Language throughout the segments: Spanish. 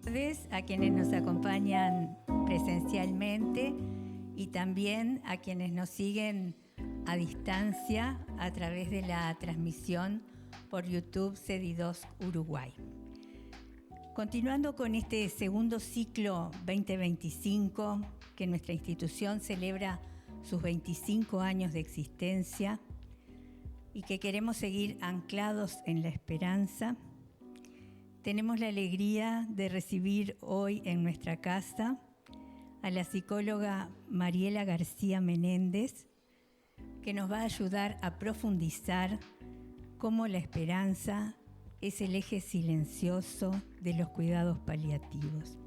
tardes a quienes nos acompañan presencialmente y también a quienes nos siguen a distancia a través de la transmisión por YouTube CEDI2 Uruguay. Continuando con este segundo ciclo 2025, que nuestra institución celebra sus 25 años de existencia y que queremos seguir anclados en la esperanza, tenemos la alegría de recibir hoy en nuestra casa a la psicóloga Mariela García Menéndez, que nos va a ayudar a profundizar cómo la esperanza es el eje silencioso de los cuidados paliativos.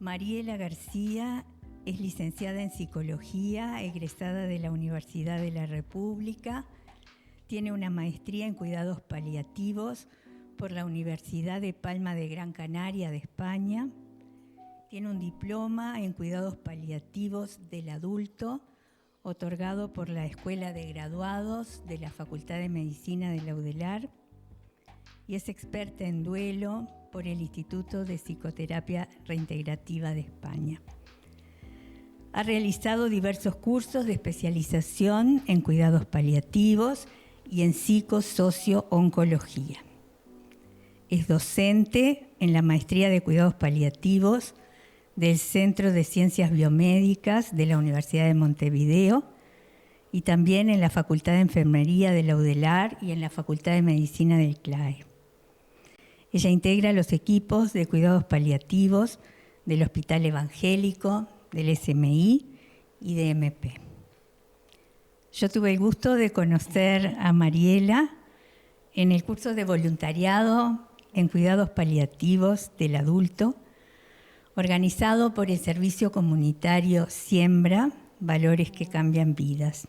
Mariela García es licenciada en Psicología, egresada de la Universidad de la República, tiene una maestría en Cuidados Paliativos por la Universidad de Palma de Gran Canaria de España, tiene un diploma en Cuidados Paliativos del Adulto, otorgado por la Escuela de Graduados de la Facultad de Medicina de la UDELAR, y es experta en duelo por el Instituto de Psicoterapia Reintegrativa de España. Ha realizado diversos cursos de especialización en cuidados paliativos y en psicosocio-oncología. Es docente en la Maestría de Cuidados Paliativos del Centro de Ciencias Biomédicas de la Universidad de Montevideo y también en la Facultad de Enfermería de la UDELAR y en la Facultad de Medicina del CLAE. Ella integra los equipos de cuidados paliativos del Hospital Evangélico, del SMI y de MP. Yo tuve el gusto de conocer a Mariela en el curso de voluntariado en cuidados paliativos del adulto, organizado por el Servicio Comunitario Siembra, Valores que Cambian Vidas.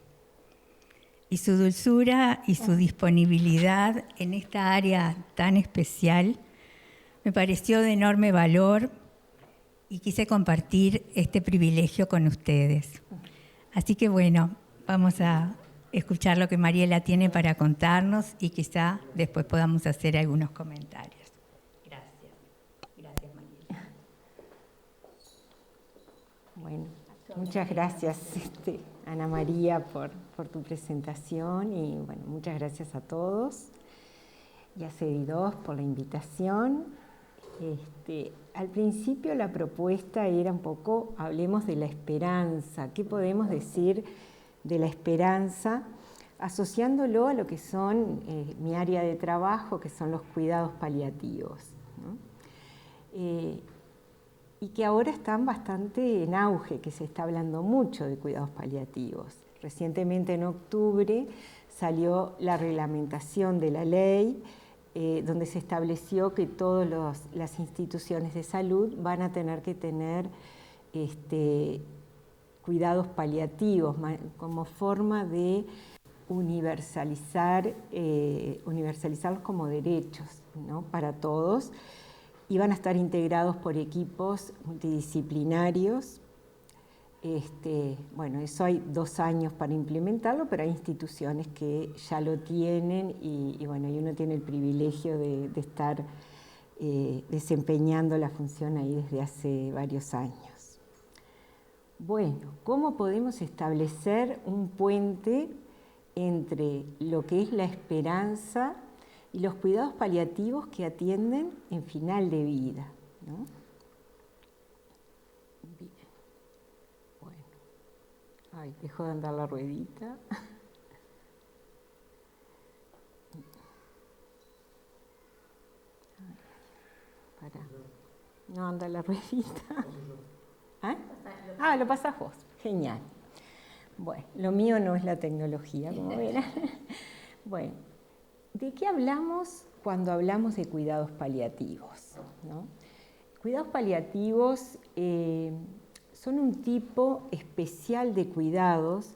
Y su dulzura y su disponibilidad en esta área tan especial me pareció de enorme valor y quise compartir este privilegio con ustedes. Así que bueno, vamos a escuchar lo que Mariela tiene para contarnos y quizá después podamos hacer algunos comentarios. Gracias. Gracias, Mariela. Bueno, muchas gracias, Ana María, por tu presentación y bueno, muchas gracias a todos y a CEDI2 por la invitación. Al principio la propuesta era un poco, hablemos de la esperanza. ¿Qué podemos decir de la esperanza? Asociándolo a lo que son mi área de trabajo, que son los cuidados paliativos, ¿no? Y que ahora están bastante en auge, que se está hablando mucho de cuidados paliativos. Recientemente en octubre salió la reglamentación de la ley, donde se estableció que todas las instituciones de salud van a tener que tener cuidados paliativos como forma de universalizarlos como derechos, ¿no? Para todos, y van a estar integrados por equipos multidisciplinarios. Bueno, eso hay 2 años para implementarlo, pero hay instituciones que ya lo tienen y bueno, y uno tiene el privilegio de estar desempeñando la función ahí desde hace varios años. Bueno, ¿cómo podemos establecer un puente entre lo que es la esperanza y los cuidados paliativos que atienden en final de vida, ¿no? Bien. Bueno. Ay, dejó de andar la ruedita. Para. No anda la ruedita. ¿Ah? Ah, lo pasás vos. Genial. Bueno, lo mío no es la tecnología, como verán. Bueno, ¿de qué hablamos cuando hablamos de cuidados paliativos, ¿no? Cuidados paliativos son un tipo especial de cuidados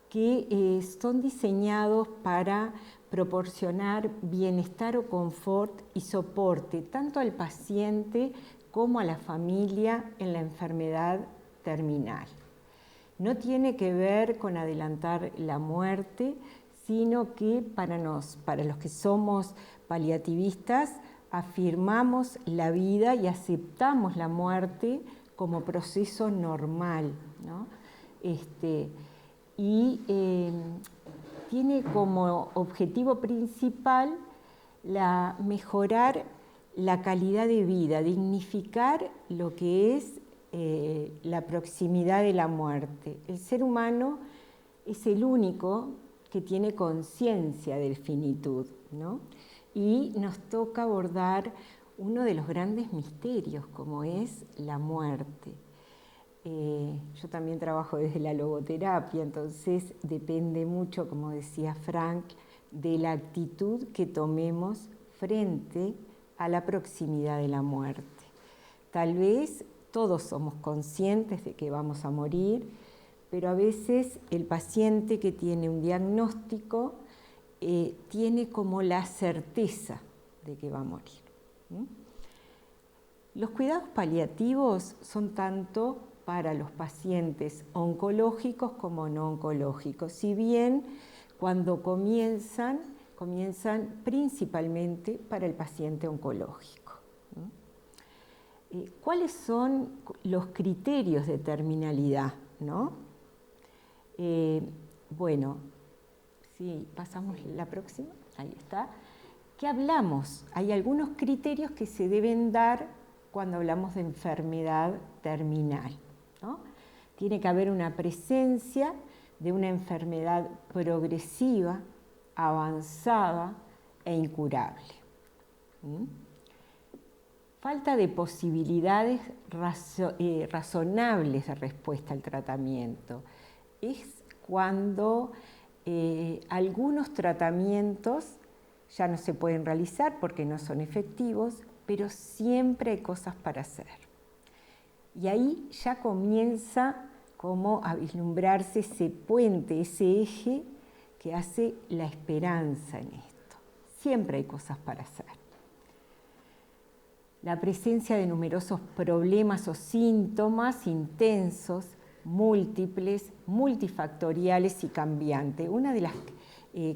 que son diseñados para proporcionar bienestar o confort y soporte tanto al paciente como a la familia en la enfermedad terminal. No tiene que ver con adelantar la muerte, sino que para los que somos paliativistas afirmamos la vida y aceptamos la muerte como proceso normal, ¿no? Tiene como objetivo principal mejorar la calidad de vida, dignificar lo que es la proximidad de la muerte. El ser humano es el único que tiene conciencia de finitud, ¿no? Y nos toca abordar uno de los grandes misterios, como es la muerte. Yo también trabajo desde la logoterapia, entonces depende mucho, como decía Frank, de la actitud que tomemos frente a la proximidad de la muerte. Tal vez todos somos conscientes de que vamos a morir, pero a veces el paciente que tiene un diagnóstico tiene como la certeza de que va a morir. Los cuidados paliativos son tanto para los pacientes oncológicos como no oncológicos, si bien cuando comienzan principalmente para el paciente oncológico. ¿Cuáles son los criterios de terminalidad, ¿no? Bueno, si pasamos la próxima, ahí está. ¿Qué hablamos? Hay algunos criterios que se deben dar cuando hablamos de enfermedad terminal, ¿no? Tiene que haber una presencia de una enfermedad progresiva, avanzada e incurable. Falta de posibilidades razonables de respuesta al tratamiento. Es cuando algunos tratamientos ya no se pueden realizar porque no son efectivos, pero siempre hay cosas para hacer. Y ahí ya comienza como a vislumbrarse ese puente, ese eje que hace la esperanza en esto. Siempre hay cosas para hacer. La presencia de numerosos problemas o síntomas intensos, múltiples, multifactoriales y cambiantes. Una de las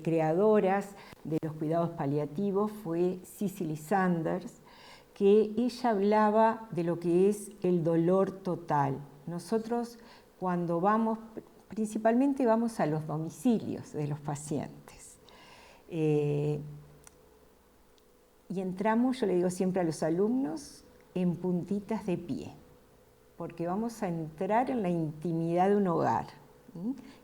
creadoras de los cuidados paliativos fue Cicely Saunders, que ella hablaba de lo que es el dolor total. Nosotros cuando vamos, principalmente vamos a los domicilios de los pacientes. Y entramos, yo le digo siempre a los alumnos, en puntitas de pie, porque vamos a entrar en la intimidad de un hogar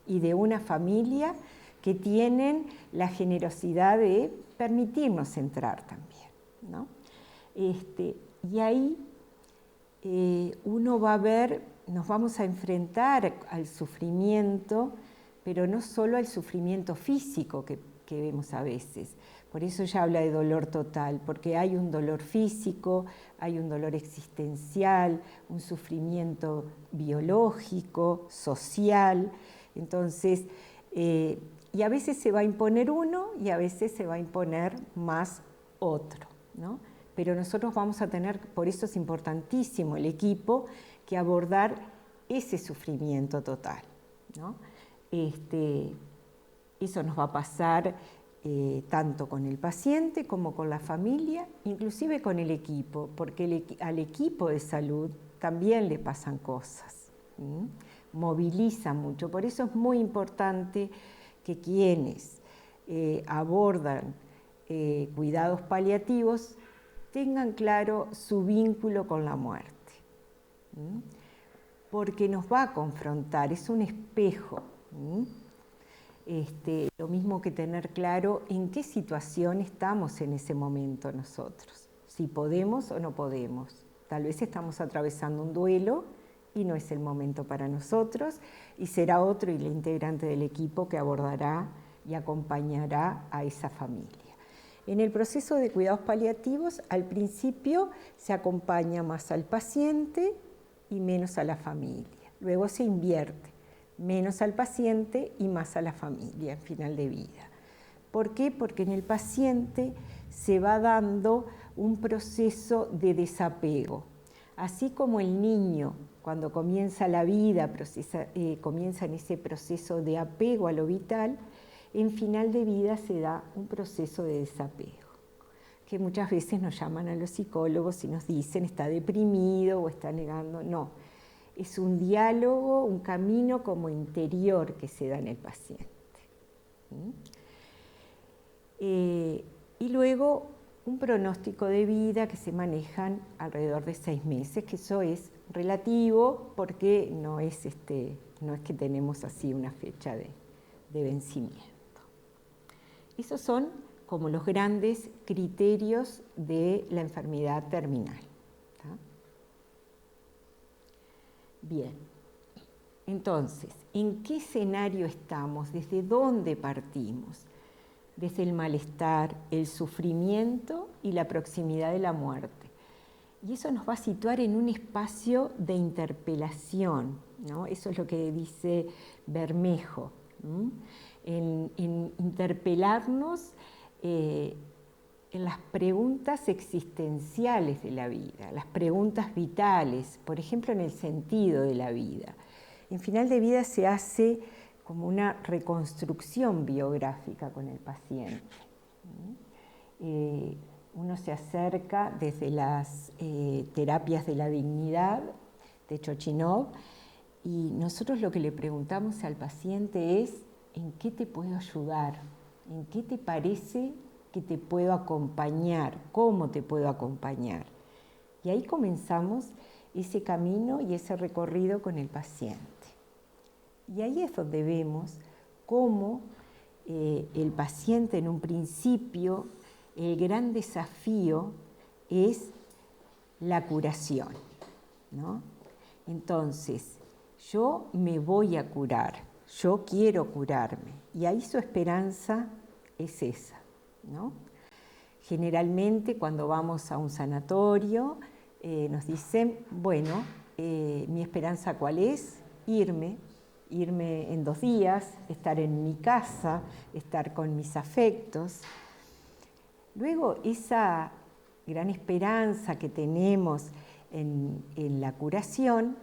y de una familia que tienen la generosidad de permitirnos entrar también, ¿no? Y ahí uno va a ver, nos vamos a enfrentar al sufrimiento, pero no solo al sufrimiento físico que vemos a veces. Por eso ella habla de dolor total, porque hay un dolor físico, hay un dolor existencial, un sufrimiento biológico, social. Entonces, y a veces se va a imponer uno y a veces se va a imponer más otro, ¿no? Pero nosotros vamos a tener, por eso es importantísimo el equipo, que abordar ese sufrimiento total, ¿no? Eso nos va a pasar tanto con el paciente como con la familia, inclusive con el equipo, porque al equipo de salud también le pasan cosas, moviliza mucho. Por eso es muy importante que quienes abordan cuidados paliativos tengan claro su vínculo con la muerte, porque nos va a confrontar, es un espejo. Lo mismo que tener claro en qué situación estamos en ese momento nosotros, si podemos o no podemos. Tal vez estamos atravesando un duelo y no es el momento para nosotros, y será otro el integrante del equipo que abordará y acompañará a esa familia. En el proceso de cuidados paliativos, al principio se acompaña más al paciente y menos a la familia. Luego se invierte, menos al paciente y más a la familia en final de vida. ¿Por qué? Porque en el paciente se va dando un proceso de desapego. Así como el niño, cuando comienza la vida, comienza en ese proceso de apego a lo vital, en final de vida se da un proceso de desapego. que muchas veces nos llaman a los psicólogos y nos dicen está deprimido o está negando. No, es un diálogo, un camino como interior que se da en el paciente. Y luego un pronóstico de vida que se manejan alrededor de 6 meses, que eso es relativo porque no es que tenemos así una fecha de vencimiento. Esos son como los grandes criterios de la enfermedad terminal. ¿Tá? Bien, entonces, ¿en qué escenario estamos? ¿Desde dónde partimos? Desde el malestar, el sufrimiento y la proximidad de la muerte. Y eso nos va a situar en un espacio de interpelación, ¿no? Eso es lo que dice Bermejo, en interpelarnos en las preguntas existenciales de la vida, las preguntas vitales, por ejemplo, en el sentido de la vida. En final de vida se hace como una reconstrucción biográfica con el paciente. Uno se acerca desde las terapias de la dignidad de Chochinov y nosotros lo que le preguntamos al paciente es ¿en qué te puedo ayudar? ¿En qué te parece que te puedo acompañar? ¿Cómo te puedo acompañar? Y ahí comenzamos ese camino y ese recorrido con el paciente. Y ahí es donde vemos cómo el paciente en un principio, el gran desafío es la curación, ¿no? Entonces, yo me voy a curar, yo quiero curarme. Y ahí su esperanza es esa, ¿no? Generalmente cuando vamos a un sanatorio nos dicen, bueno, mi esperanza ¿cuál es? Irme en 2 días, estar en mi casa, estar con mis afectos. Luego esa gran esperanza que tenemos en la curación,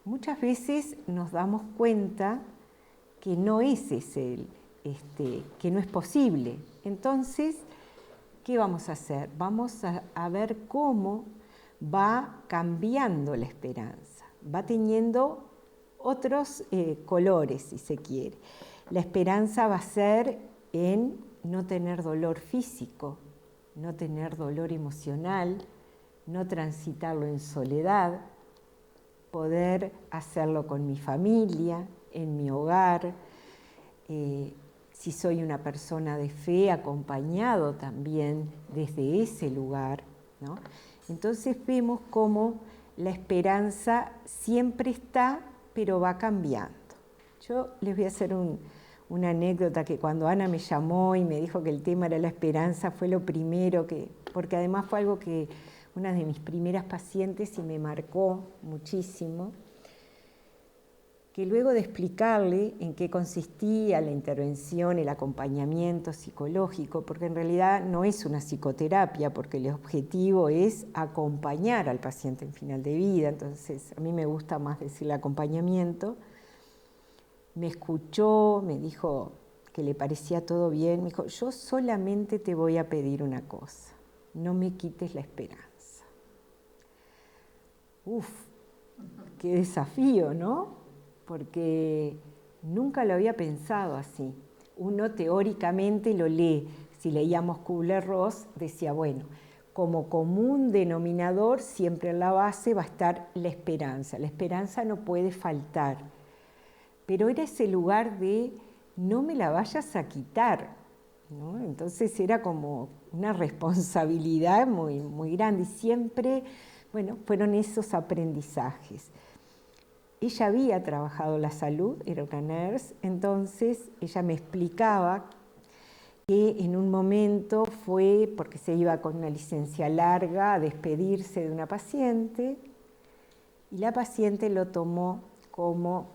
muchas veces nos damos cuenta que no es ese, que no es posible. Entonces, ¿qué vamos a hacer? Vamos a ver cómo va cambiando la esperanza, va teniendo otros colores, si se quiere. La esperanza va a ser en no tener dolor físico, no tener dolor emocional, no transitarlo en soledad, poder hacerlo con mi familia, en mi hogar, si soy una persona de fe, acompañado también desde ese lugar, ¿no? Entonces vemos cómo la esperanza siempre está, pero va cambiando. Yo les voy a hacer una anécdota que cuando Ana me llamó y me dijo que el tema era la esperanza, fue lo primero porque además fue algo que una de mis primeras pacientes y me marcó muchísimo, que luego de explicarle en qué consistía la intervención, el acompañamiento psicológico, porque en realidad no es una psicoterapia, porque el objetivo es acompañar al paciente en final de vida, entonces a mí me gusta más decirle acompañamiento, me escuchó, me dijo que le parecía todo bien, me dijo, yo solamente te voy a pedir una cosa, no me quites la esperanza. Uf, qué desafío, ¿no? Porque nunca lo había pensado así. Uno teóricamente lo lee. Si leíamos Kubler-Ross, decía, bueno, como común denominador, siempre en la base va a estar la esperanza. La esperanza no puede faltar. Pero era ese lugar de no me la vayas a quitar, ¿no? Entonces era como una responsabilidad muy, muy grande. Y siempre, bueno, fueron esos aprendizajes. Ella había trabajado la salud, era una nurse, entonces ella me explicaba que en un momento fue, porque se iba con una licencia larga, a despedirse de una paciente, y la paciente lo tomó como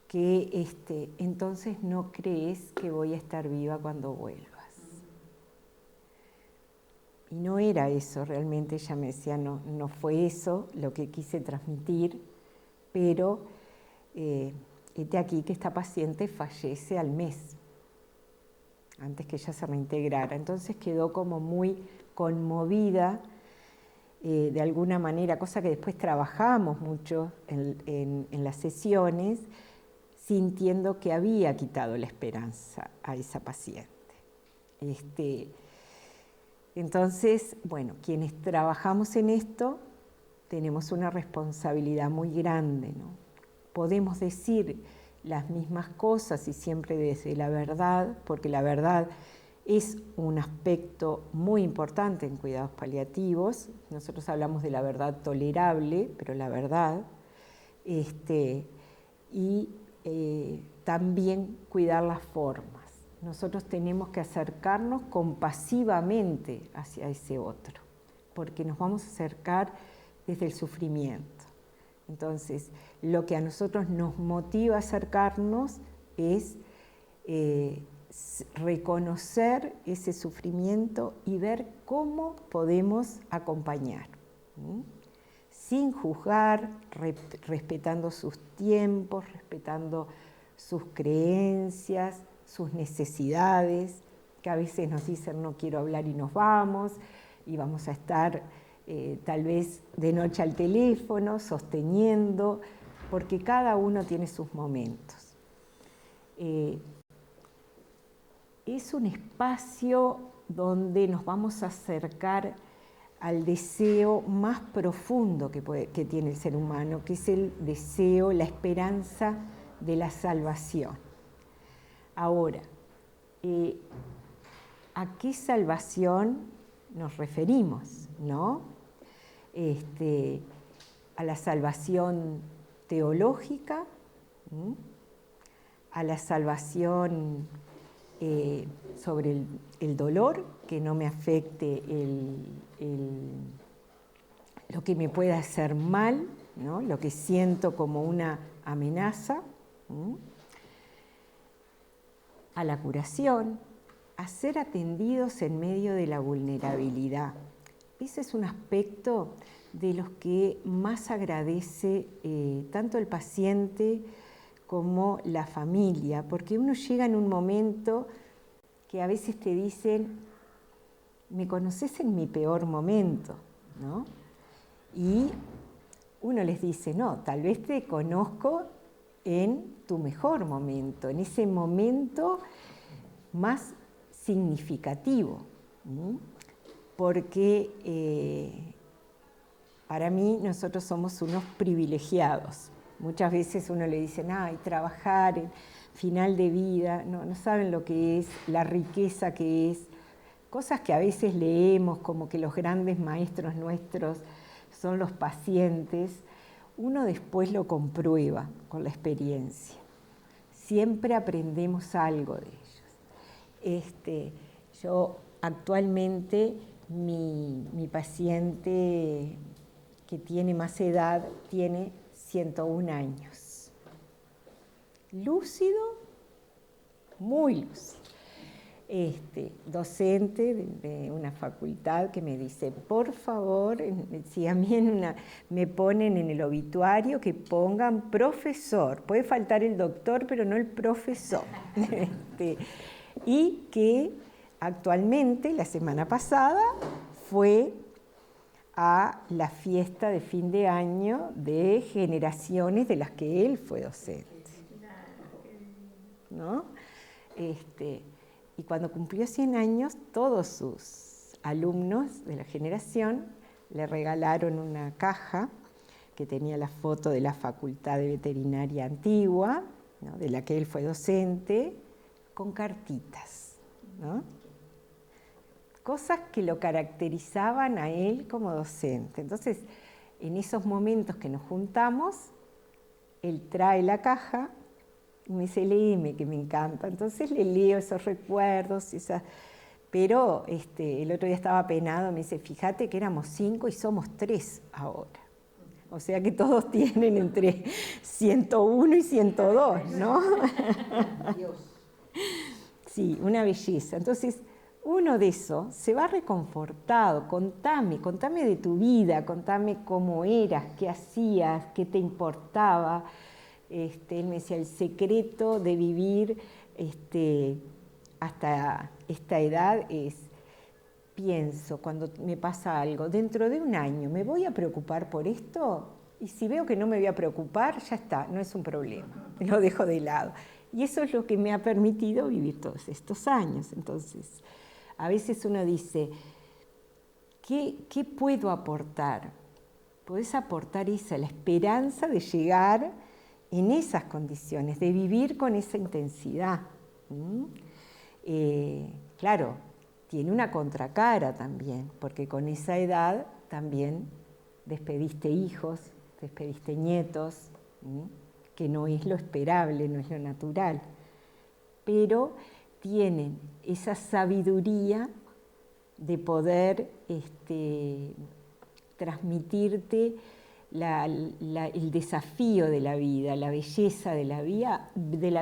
que entonces no crees que voy a estar viva cuando vuelvas. Y no era eso, realmente ella me decía, no fue eso lo que quise transmitir, pero hete aquí que esta paciente fallece al mes, antes que ella se reintegrara. Entonces quedó como muy conmovida de alguna manera, cosa que después trabajamos mucho en las sesiones, sintiendo que había quitado la esperanza a esa paciente. Entonces, bueno, quienes trabajamos en esto tenemos una responsabilidad muy grande, ¿no? Podemos decir las mismas cosas y siempre desde la verdad, porque la verdad es un aspecto muy importante en cuidados paliativos. Nosotros hablamos de la verdad tolerable, pero la verdad, también cuidar las formas. Nosotros tenemos que acercarnos compasivamente hacia ese otro, porque nos vamos a acercar desde el sufrimiento. Entonces, lo que a nosotros nos motiva a acercarnos es reconocer ese sufrimiento y ver cómo podemos acompañar, sin juzgar, respetando sus tiempos, respetando sus creencias, sus necesidades, que a veces nos dicen no quiero hablar y nos vamos, y vamos a estar tal vez de noche al teléfono, sosteniendo, porque cada uno tiene sus momentos. Es un espacio donde nos vamos a acercar al deseo más profundo que tiene el ser humano, que es el deseo, la esperanza de la salvación. Ahora, ¿a qué salvación nos referimos, no? A la salvación teológica, a la salvación sobre el dolor, que no me afecte lo que me pueda hacer mal, ¿no? Lo que siento como una amenaza, a la curación, a ser atendidos en medio de la vulnerabilidad. Ese es un aspecto de los que más agradece tanto el paciente como la familia, porque uno llega en un momento que a veces te dicen, me conoces en mi peor momento, ¿no? Y uno les dice, no, tal vez te conozco en tu mejor momento, en ese momento más significativo, ¿no? Porque para mí nosotros somos unos privilegiados. Muchas veces uno le dice, ay, trabajar en final de vida, no saben lo que es, la riqueza que es, cosas que a veces leemos como que los grandes maestros nuestros son los pacientes, uno después lo comprueba con la experiencia. Siempre aprendemos algo de ellos. Yo actualmente, mi paciente que tiene más edad tiene 101 años. Lúcido, muy lúcido. Docente de una facultad que me dice, por favor, si a mí me ponen en el obituario que pongan profesor, puede faltar el doctor, pero no el profesor. Y que actualmente, la semana pasada, fue a la fiesta de fin de año de generaciones de las que él fue docente, ¿no? Y cuando cumplió 100 años, todos sus alumnos de la generación le regalaron una caja que tenía la foto de la Facultad de Veterinaria Antigua, ¿no? De la que él fue docente, con cartitas, ¿no? Cosas que lo caracterizaban a él como docente. Entonces, en esos momentos que nos juntamos, él trae la caja y me dice, léeme, que me encanta. Entonces le leo esos recuerdos, pero el otro día estaba penado, me dice, fíjate que éramos 5 y somos 3 ahora. O sea que todos tienen entre 101 y 102, ¿no? Dios. Sí, una belleza. Entonces, uno de esos se va reconfortado. Contame de tu vida, contame cómo eras, qué hacías, qué te importaba. Él me decía, el secreto de vivir hasta esta edad es pienso cuando me pasa algo, dentro de un año, ¿me voy a preocupar por esto? Y si veo que no me voy a preocupar, ya está, no es un problema, lo dejo de lado. Y eso es lo que me ha permitido vivir todos estos años. Entonces, a veces uno dice, ¿qué puedo aportar? Podés aportar esa, la esperanza de llegar en esas condiciones, de vivir con esa intensidad. Claro, tiene una contracara también, porque con esa edad también despediste hijos, despediste nietos, que no es lo esperable, no es lo natural, pero tienen esa sabiduría de poder transmitirte el desafío de la vida, la belleza de la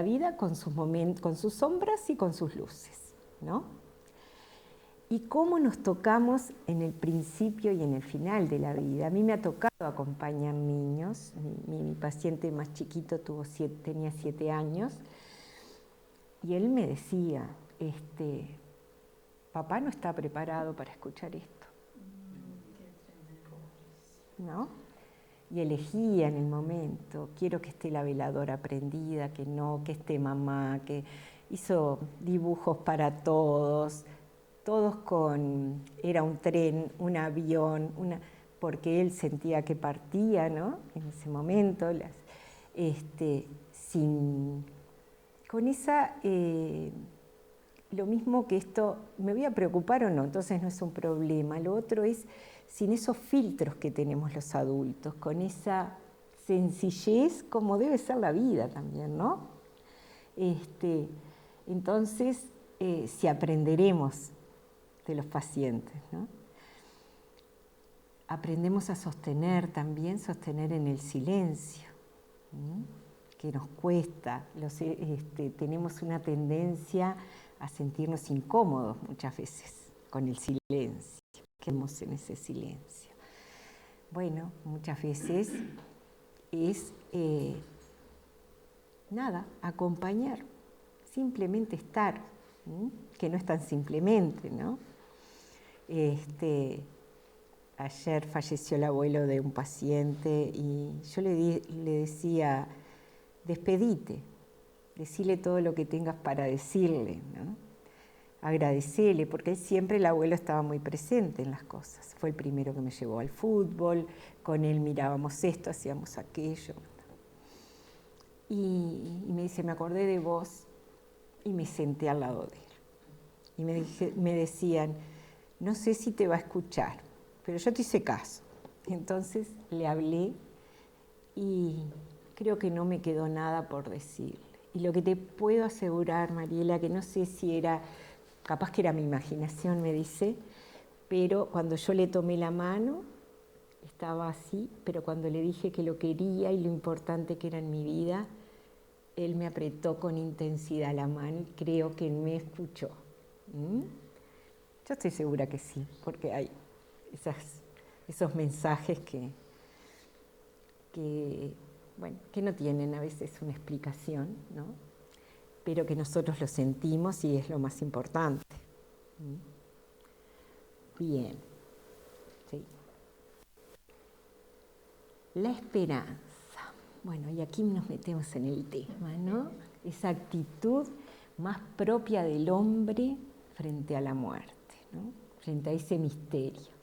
vida con sus momentos, con sus sombras y con sus luces, ¿no? Y cómo nos tocamos en el principio y en el final de la vida. A mí me ha tocado acompañar niños. Mi paciente más chiquito tenía 7 años y él me decía, papá no está preparado para escuchar esto, ¿no? Y elegía en el momento, quiero que esté la veladora prendida, que no, que esté mamá, que hizo dibujos para todos era un tren, un avión, porque él sentía que partía, ¿no? En ese momento, con esa, lo mismo que esto, ¿me voy a preocupar o no? Entonces no es un problema. Lo otro es sin esos filtros que tenemos los adultos, con esa sencillez como debe ser la vida también, ¿no? Entonces, si aprenderemos de los pacientes, ¿no? Aprendemos a sostener también, sostener en el silencio, que nos cuesta, tenemos una tendencia a sentirnos incómodos muchas veces con el silencio, quedamos en ese silencio. Bueno, muchas veces es acompañar, simplemente estar, que no es tan simplemente, ¿no? Ayer falleció el abuelo de un paciente y yo le decía, despedite, decile todo lo que tengas para decirle, ¿no? Agradecele, porque siempre el abuelo estaba muy presente en las cosas. Fue el primero que me llevó al fútbol, con él mirábamos esto, hacíamos aquello. Y me dice, me acordé de vos y me senté al lado de él. Y me decían, no sé si te va a escuchar, pero yo te hice caso. Entonces le hablé y creo que no me quedó nada por decirle. Y lo que te puedo asegurar, Mariela, que no sé si era, capaz que era mi imaginación, me dice, pero cuando yo le tomé la mano, estaba así, pero cuando le dije que lo quería y lo importante que era en mi vida, él me apretó con intensidad la mano y creo que me escuchó. Yo estoy segura que sí, porque hay esos mensajes que no tienen a veces una explicación, ¿no? Pero que nosotros lo sentimos y es lo más importante. Bien. Sí. La esperanza. Bueno, y aquí nos metemos en el tema, ¿no? Esa actitud más propia del hombre frente a la muerte, ¿no? Frente a ese misterio.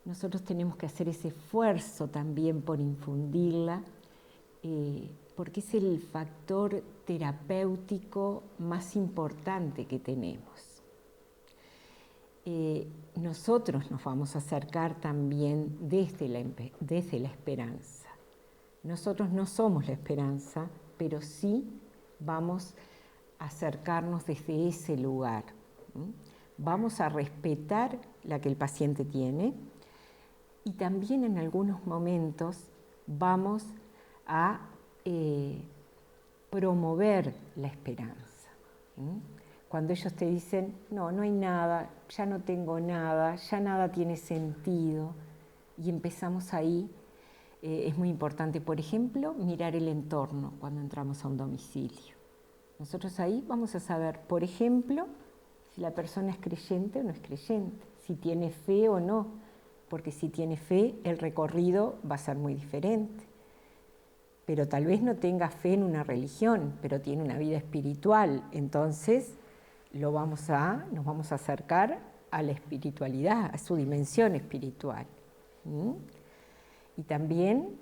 Nosotros tenemos que hacer ese esfuerzo también por infundirla, porque es el factor terapéutico más importante que tenemos. Nosotros nos vamos a acercar también desde la esperanza. Nosotros no somos la esperanza, pero sí vamos a acercarnos desde ese lugar. Vamos a respetar la que el paciente tiene y también en algunos momentos vamos a promover la esperanza. Cuando ellos te dicen, no hay nada, ya no tengo nada, ya nada tiene sentido, y empezamos ahí, es muy importante, por ejemplo, mirar el entorno cuando entramos a un domicilio. Nosotros ahí vamos a saber, por ejemplo, si la persona es creyente o no es creyente, si tiene fe o no, porque si tiene fe el recorrido va a ser muy diferente. Pero tal vez no tenga fe en una religión, pero tiene una vida espiritual, entonces nos vamos a acercar a la espiritualidad, a su dimensión espiritual. Y también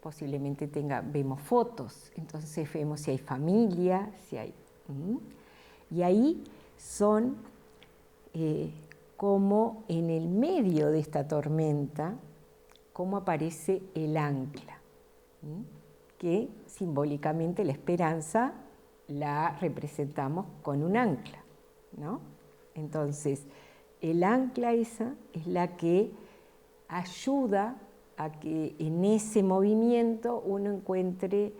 posiblemente vemos fotos, entonces vemos si hay familia, si hay... Y ahí son como en el medio de esta tormenta, cómo aparece el ancla, que simbólicamente la esperanza la representamos con un ancla, ¿no? Entonces, el ancla esa es la que ayuda a que en ese movimiento uno encuentre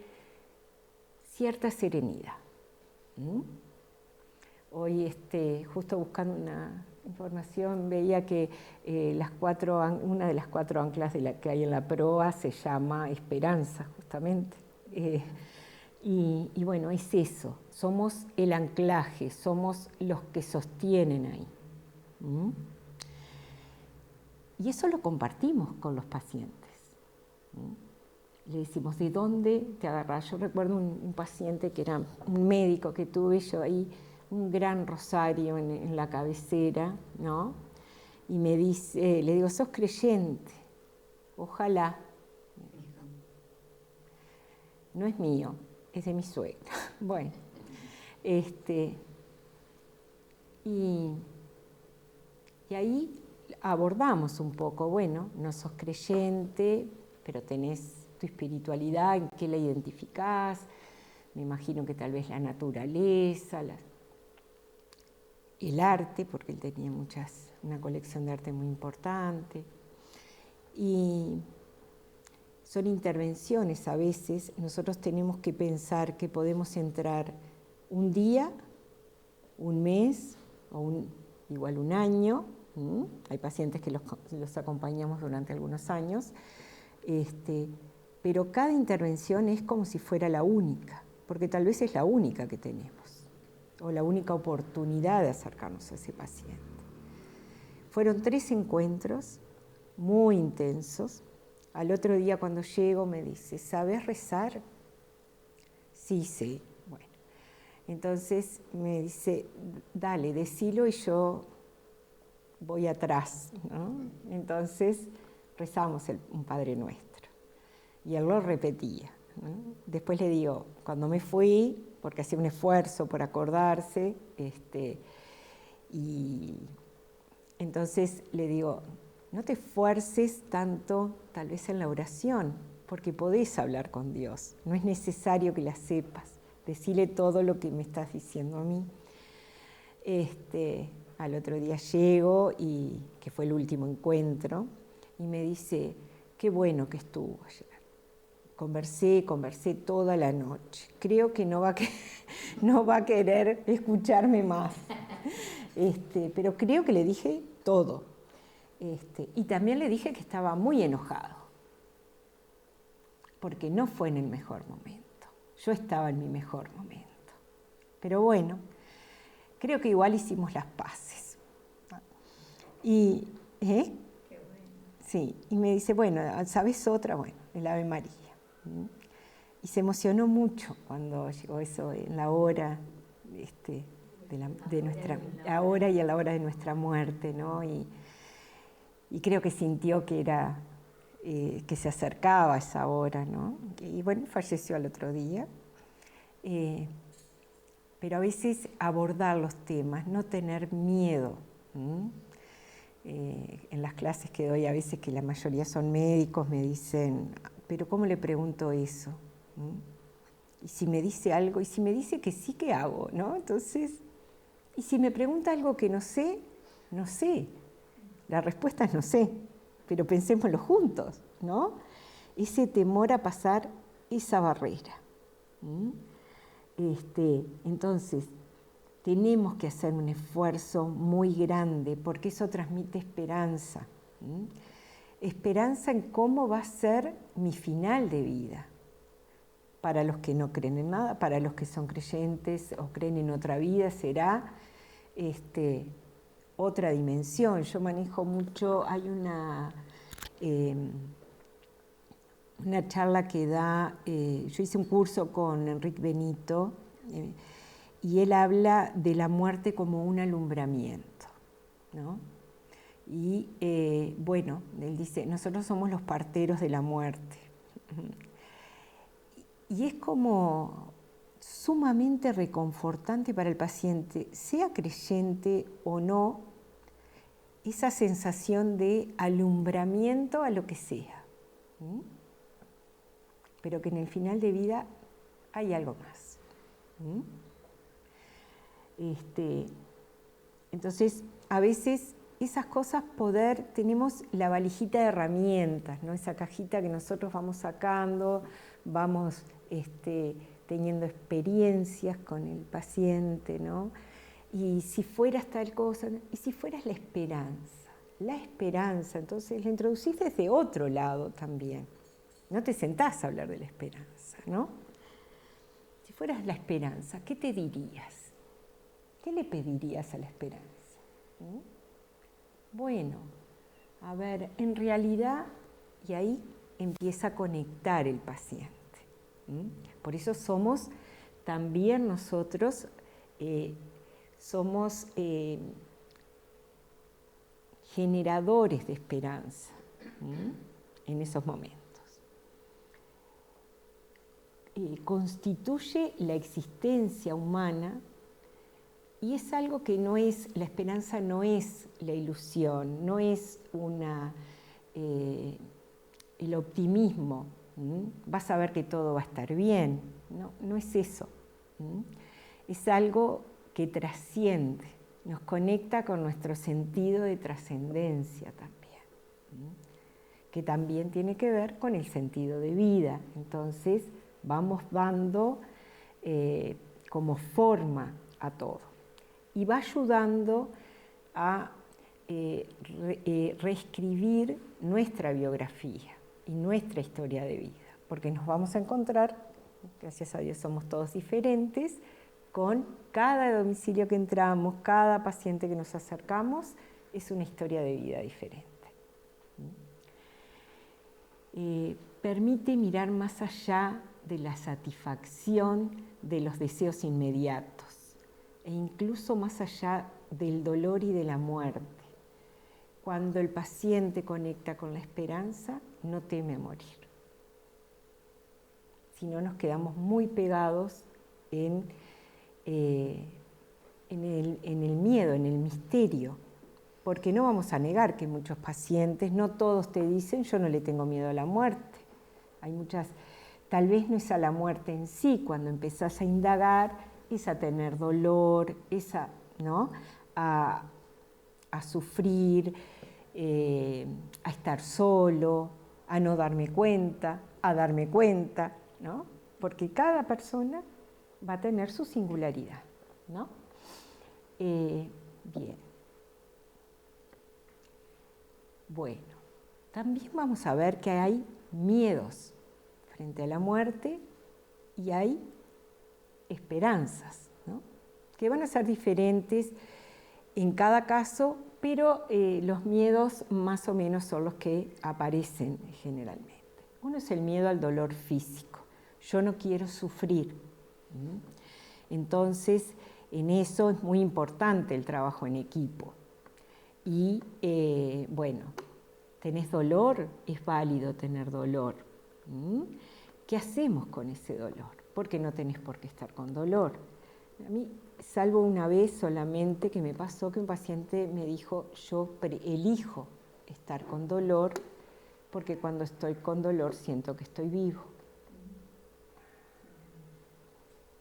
cierta serenidad. Hoy, justo buscando una información, veía que una de las 4 anclas que hay en la proa se llama esperanza, justamente. Y bueno, es eso, somos el anclaje, somos los que sostienen ahí. Y eso lo compartimos con los pacientes. Le decimos, ¿de dónde te agarras? Yo recuerdo un paciente que era un médico que tuve yo ahí, un gran rosario en la cabecera, ¿no? Y me dice, le digo, ¿sos creyente? Ojalá, me dijo. No es mío, es de mi suegra. Bueno, y ahí abordamos un poco, bueno, no sos creyente, pero tenés tu espiritualidad, ¿en qué la identificás? Me imagino que tal vez la naturaleza, el arte, porque él tenía una colección de arte muy importante. Y son intervenciones a veces, nosotros tenemos que pensar que podemos entrar un día, un mes, o igual un año. Hay pacientes que los acompañamos durante algunos años, pero cada intervención es como si fuera la única, porque tal vez es la única que tenemos, o la única oportunidad de acercarnos a ese paciente. Fueron 3 encuentros muy intensos. Al otro día cuando llego me dice, ¿sabes rezar? Sí, sé. Bueno, entonces me dice, dale, decilo y yo voy atrás, ¿no? Entonces rezamos un Padre Nuestro. Y él lo repetía, ¿no? Después le digo, cuando me fui, porque hacía un esfuerzo por acordarse, y entonces le digo, no te esfuerces tanto tal vez en la oración, porque podés hablar con Dios, no es necesario que la sepas, decile todo lo que me estás diciendo a mí. Al otro día llego, que fue el último encuentro, y me dice, qué bueno que estuvo ayer. Conversé toda la noche. Creo que no va a querer escucharme más. Pero creo que le dije todo. Y también le dije que estaba muy enojado, porque no fue en el mejor momento. Yo estaba en mi mejor momento. Pero bueno, creo que igual hicimos las paces. Y, sí, y me dice, bueno, ¿sabes otra? Bueno, el Ave María. Y se emocionó mucho cuando llegó eso en la hora de nuestra hora y a la hora de nuestra muerte, ¿no? Y creo que sintió que que se acercaba a esa hora, ¿no? Y bueno, falleció al otro día. Pero a veces abordar los temas, no tener miedo. En las clases que doy a veces, que la mayoría son médicos, me dicen, pero ¿cómo le pregunto eso? Y si me dice algo, y si me dice que sí, ¿qué hago? ¿No? Entonces, y si me pregunta algo que no sé, no sé. La respuesta es no sé, pero pensémoslo juntos, ¿no? Ese temor a pasar esa barrera. Entonces, tenemos que hacer un esfuerzo muy grande, porque eso transmite esperanza. Esperanza en cómo va a ser mi final de vida. Para los que no creen en nada, para los que son creyentes o creen en otra vida, será otra dimensión. Yo manejo mucho, hay una charla que da, yo hice un curso con Enrique Benito, y él habla de la muerte como un alumbramiento, ¿no? Y bueno, él dice, nosotros somos los parteros de la muerte. Y es como sumamente reconfortante para el paciente, sea creyente o no, esa sensación de alumbramiento a lo que sea. Pero que en el final de vida hay algo más. Entonces, a veces esas cosas tenemos la valijita de herramientas, ¿no? Esa cajita que nosotros vamos sacando, vamos teniendo experiencias con el paciente, ¿no? Y si fueras tal cosa, y si fueras la esperanza, entonces la introducís desde otro lado también. No te sentás a hablar de la esperanza, ¿no? Si fueras la esperanza, ¿qué te dirías? ¿Qué le pedirías a la esperanza? Bueno, a ver, en realidad, y ahí empieza a conectar el paciente. Por eso somos también nosotros, somos generadores de esperanza en esos momentos. Constituye la existencia humana. Y es algo que no es, la esperanza no es la ilusión, no es el optimismo. Vas a ver que todo va a estar bien. No es eso. Es algo que trasciende, nos conecta con nuestro sentido de trascendencia también, que también tiene que ver con el sentido de vida. Entonces vamos dando como forma a todo. Y va ayudando a reescribir nuestra biografía y nuestra historia de vida, porque nos vamos a encontrar, gracias a Dios somos todos diferentes, con cada domicilio que entramos, cada paciente que nos acercamos, es una historia de vida diferente. Permite mirar más allá de la satisfacción de los deseos inmediatos, e incluso más allá del dolor y de la muerte. Cuando el paciente conecta con la esperanza, no teme morir. Si no, nos quedamos muy pegados en el miedo, en el misterio, porque no vamos a negar que muchos pacientes, no todos te dicen, yo no le tengo miedo a la muerte. Hay muchas, tal vez no es a la muerte en sí, cuando empezás a indagar, es a tener dolor, es ¿no? a sufrir, a estar solo, a no darme cuenta, a darme cuenta, ¿no? Porque cada persona va a tener su singularidad, ¿no? Bien. Bueno, también vamos a ver que hay miedos frente a la muerte y hay esperanzas, ¿no? Que van a ser diferentes en cada caso, pero los miedos más o menos son los que aparecen generalmente. Uno es el miedo al dolor físico. Yo no quiero sufrir. Entonces, en eso es muy importante el trabajo en equipo. Y bueno, ¿tenés dolor? Es válido tener dolor. ¿Qué hacemos con ese dolor? Porque no tenés por qué estar con dolor. A mí, salvo una vez solamente que me pasó que un paciente me dijo, yo elijo estar con dolor porque cuando estoy con dolor siento que estoy vivo.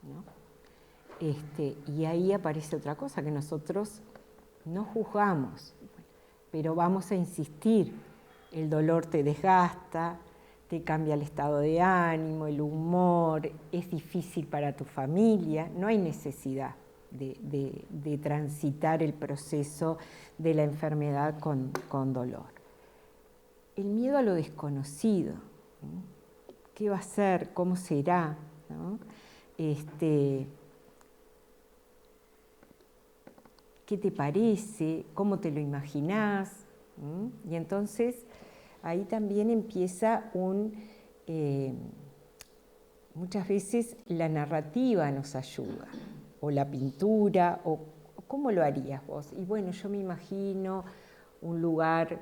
¿No? Y ahí aparece otra cosa, que nosotros no juzgamos, pero vamos a insistir. El dolor te desgasta, te cambia el estado de ánimo, el humor, es difícil para tu familia, no hay necesidad de transitar el proceso de la enfermedad con dolor. El miedo a lo desconocido, ¿no? ¿Qué va a ser? ¿Cómo será? ¿No? qué te parece, cómo te lo imaginás. Y entonces ahí también empieza muchas veces la narrativa nos ayuda, o la pintura, o cómo lo harías vos. Y bueno, yo me imagino un lugar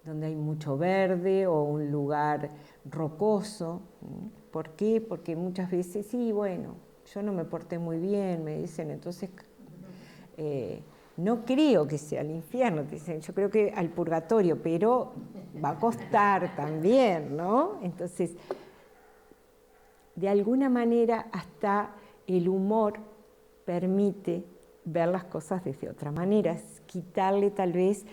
donde hay mucho verde o un lugar rocoso. ¿Por qué? Porque muchas veces, sí, bueno, yo no me porté muy bien, me dicen, entonces no creo que sea el infierno, te dicen, yo creo que al purgatorio, pero va a costar también, ¿no? Entonces, de alguna manera hasta el humor permite ver las cosas desde otra manera, es quitarle tal vez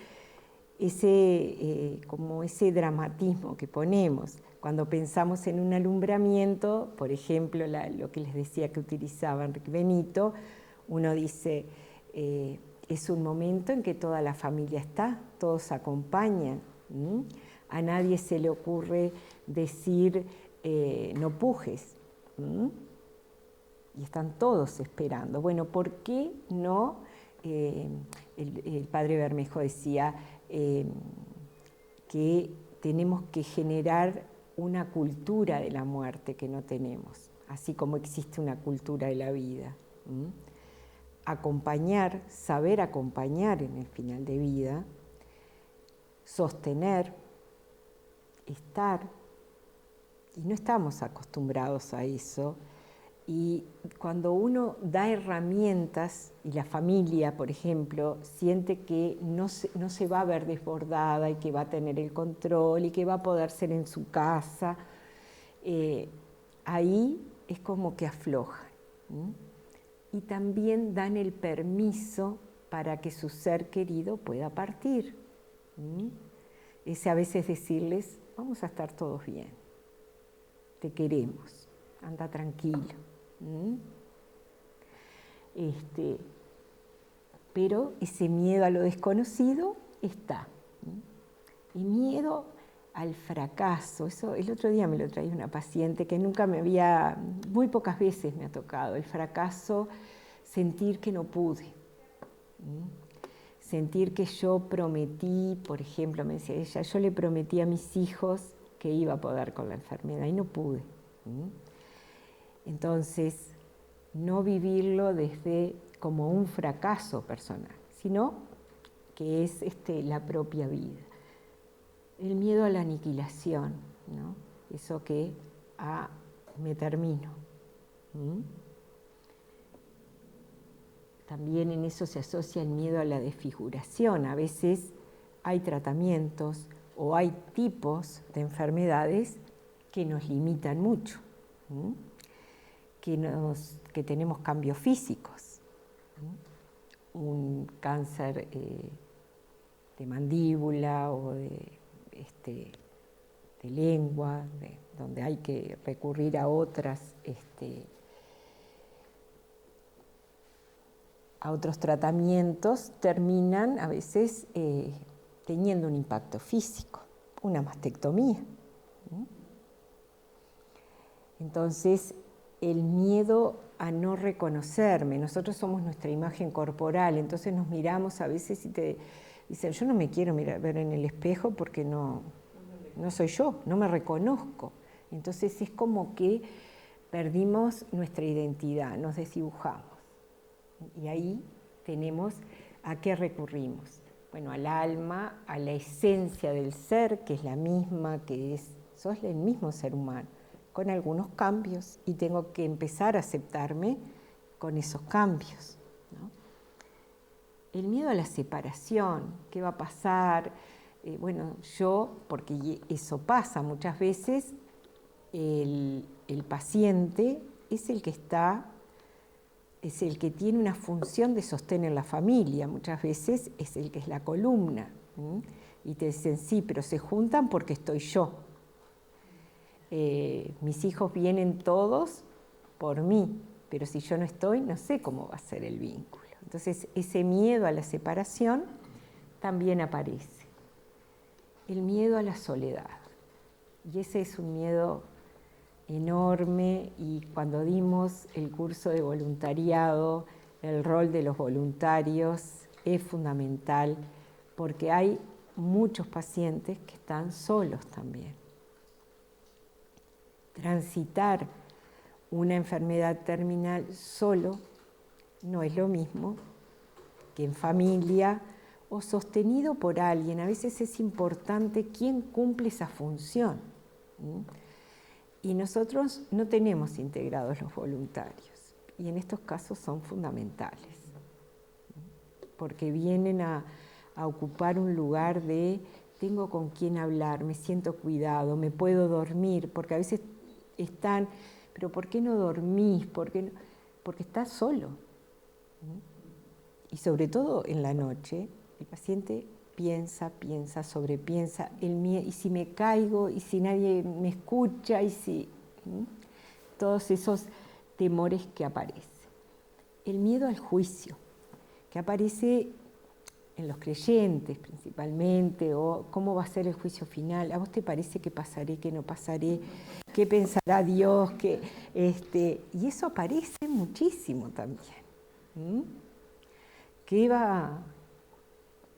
como ese dramatismo que ponemos. Cuando pensamos en un alumbramiento, por ejemplo, lo que les decía que utilizaba Enrique Benito, uno dice, es un momento en que toda la familia está, todos acompañan. A nadie se le ocurre decir, no pujes. Y están todos esperando. Bueno, ¿por qué no? El padre Bermejo decía que tenemos que generar una cultura de la muerte que no tenemos, así como existe una cultura de la vida. Acompañar, saber acompañar en el final de vida, sostener, estar, y no estamos acostumbrados a eso. Y cuando uno da herramientas, y la familia, por ejemplo, siente que no se va a ver desbordada y que va a tener el control y que va a poder ser en su casa, ahí es como que aflojan. Y también dan el permiso para que su ser querido pueda partir. Es a veces decirles, vamos a estar todos bien, te queremos, anda tranquilo. Pero ese miedo a lo desconocido está. Y miedo al fracaso, eso el otro día me lo traía una paciente que muy pocas veces me ha tocado, el fracaso, sentir que no pude, sentir que yo prometí, por ejemplo, me decía ella, yo le prometí a mis hijos que iba a poder con la enfermedad y no pude. Entonces, no vivirlo desde como un fracaso personal, sino que es la propia vida. El miedo a la aniquilación, ¿no? Eso que me termino. También en eso se asocia el miedo a la desfiguración. A veces hay tratamientos o hay tipos de enfermedades que nos limitan mucho. Que tenemos cambios físicos, un cáncer de mandíbula o de lengua, donde hay que recurrir a otros tratamientos, terminan a veces teniendo un impacto físico, una mastectomía. Entonces, el miedo a no reconocerme, nosotros somos nuestra imagen corporal, entonces nos miramos a veces y te dicen, yo no me quiero ver en el espejo porque no soy yo, no me reconozco. Entonces es como que perdimos nuestra identidad, nos desdibujamos. Y ahí tenemos a qué recurrimos. Bueno, al alma, a la esencia del ser, que es la misma, sos el mismo ser humano, con algunos cambios, y tengo que empezar a aceptarme con esos cambios, ¿no? El miedo a la separación, ¿qué va a pasar? Porque eso pasa muchas veces, el paciente es el que tiene una función de sostén en la familia, muchas veces es el que es la columna, y te dicen, sí, pero se juntan porque estoy yo. Mis hijos vienen todos por mí, pero si yo no estoy, no sé cómo va a ser el vínculo. Entonces, ese miedo a la separación también aparece. El miedo a la soledad. Y ese es un miedo enorme, y cuando dimos el curso de voluntariado, el rol de los voluntarios es fundamental porque hay muchos pacientes que están solos también. Transitar una enfermedad terminal solo no es lo mismo que en familia o sostenido por alguien. A veces es importante quién cumple esa función. Y nosotros no tenemos integrados los voluntarios. Y en estos casos son fundamentales. Porque vienen a ocupar un lugar de tengo con quién hablar, me siento cuidado, me puedo dormir, porque a veces están, pero ¿por qué no dormís? ¿Por qué no? Porque estás solo. Y sobre todo en la noche, el paciente piensa, sobrepiensa, y si me caigo, y si nadie me escucha, y si todos esos temores que aparecen. El miedo al juicio, que aparece en los creyentes principalmente, o cómo va a ser el juicio final, ¿a vos te parece que pasaré, que no pasaré? ¿Qué pensará Dios? Y eso aparece muchísimo también.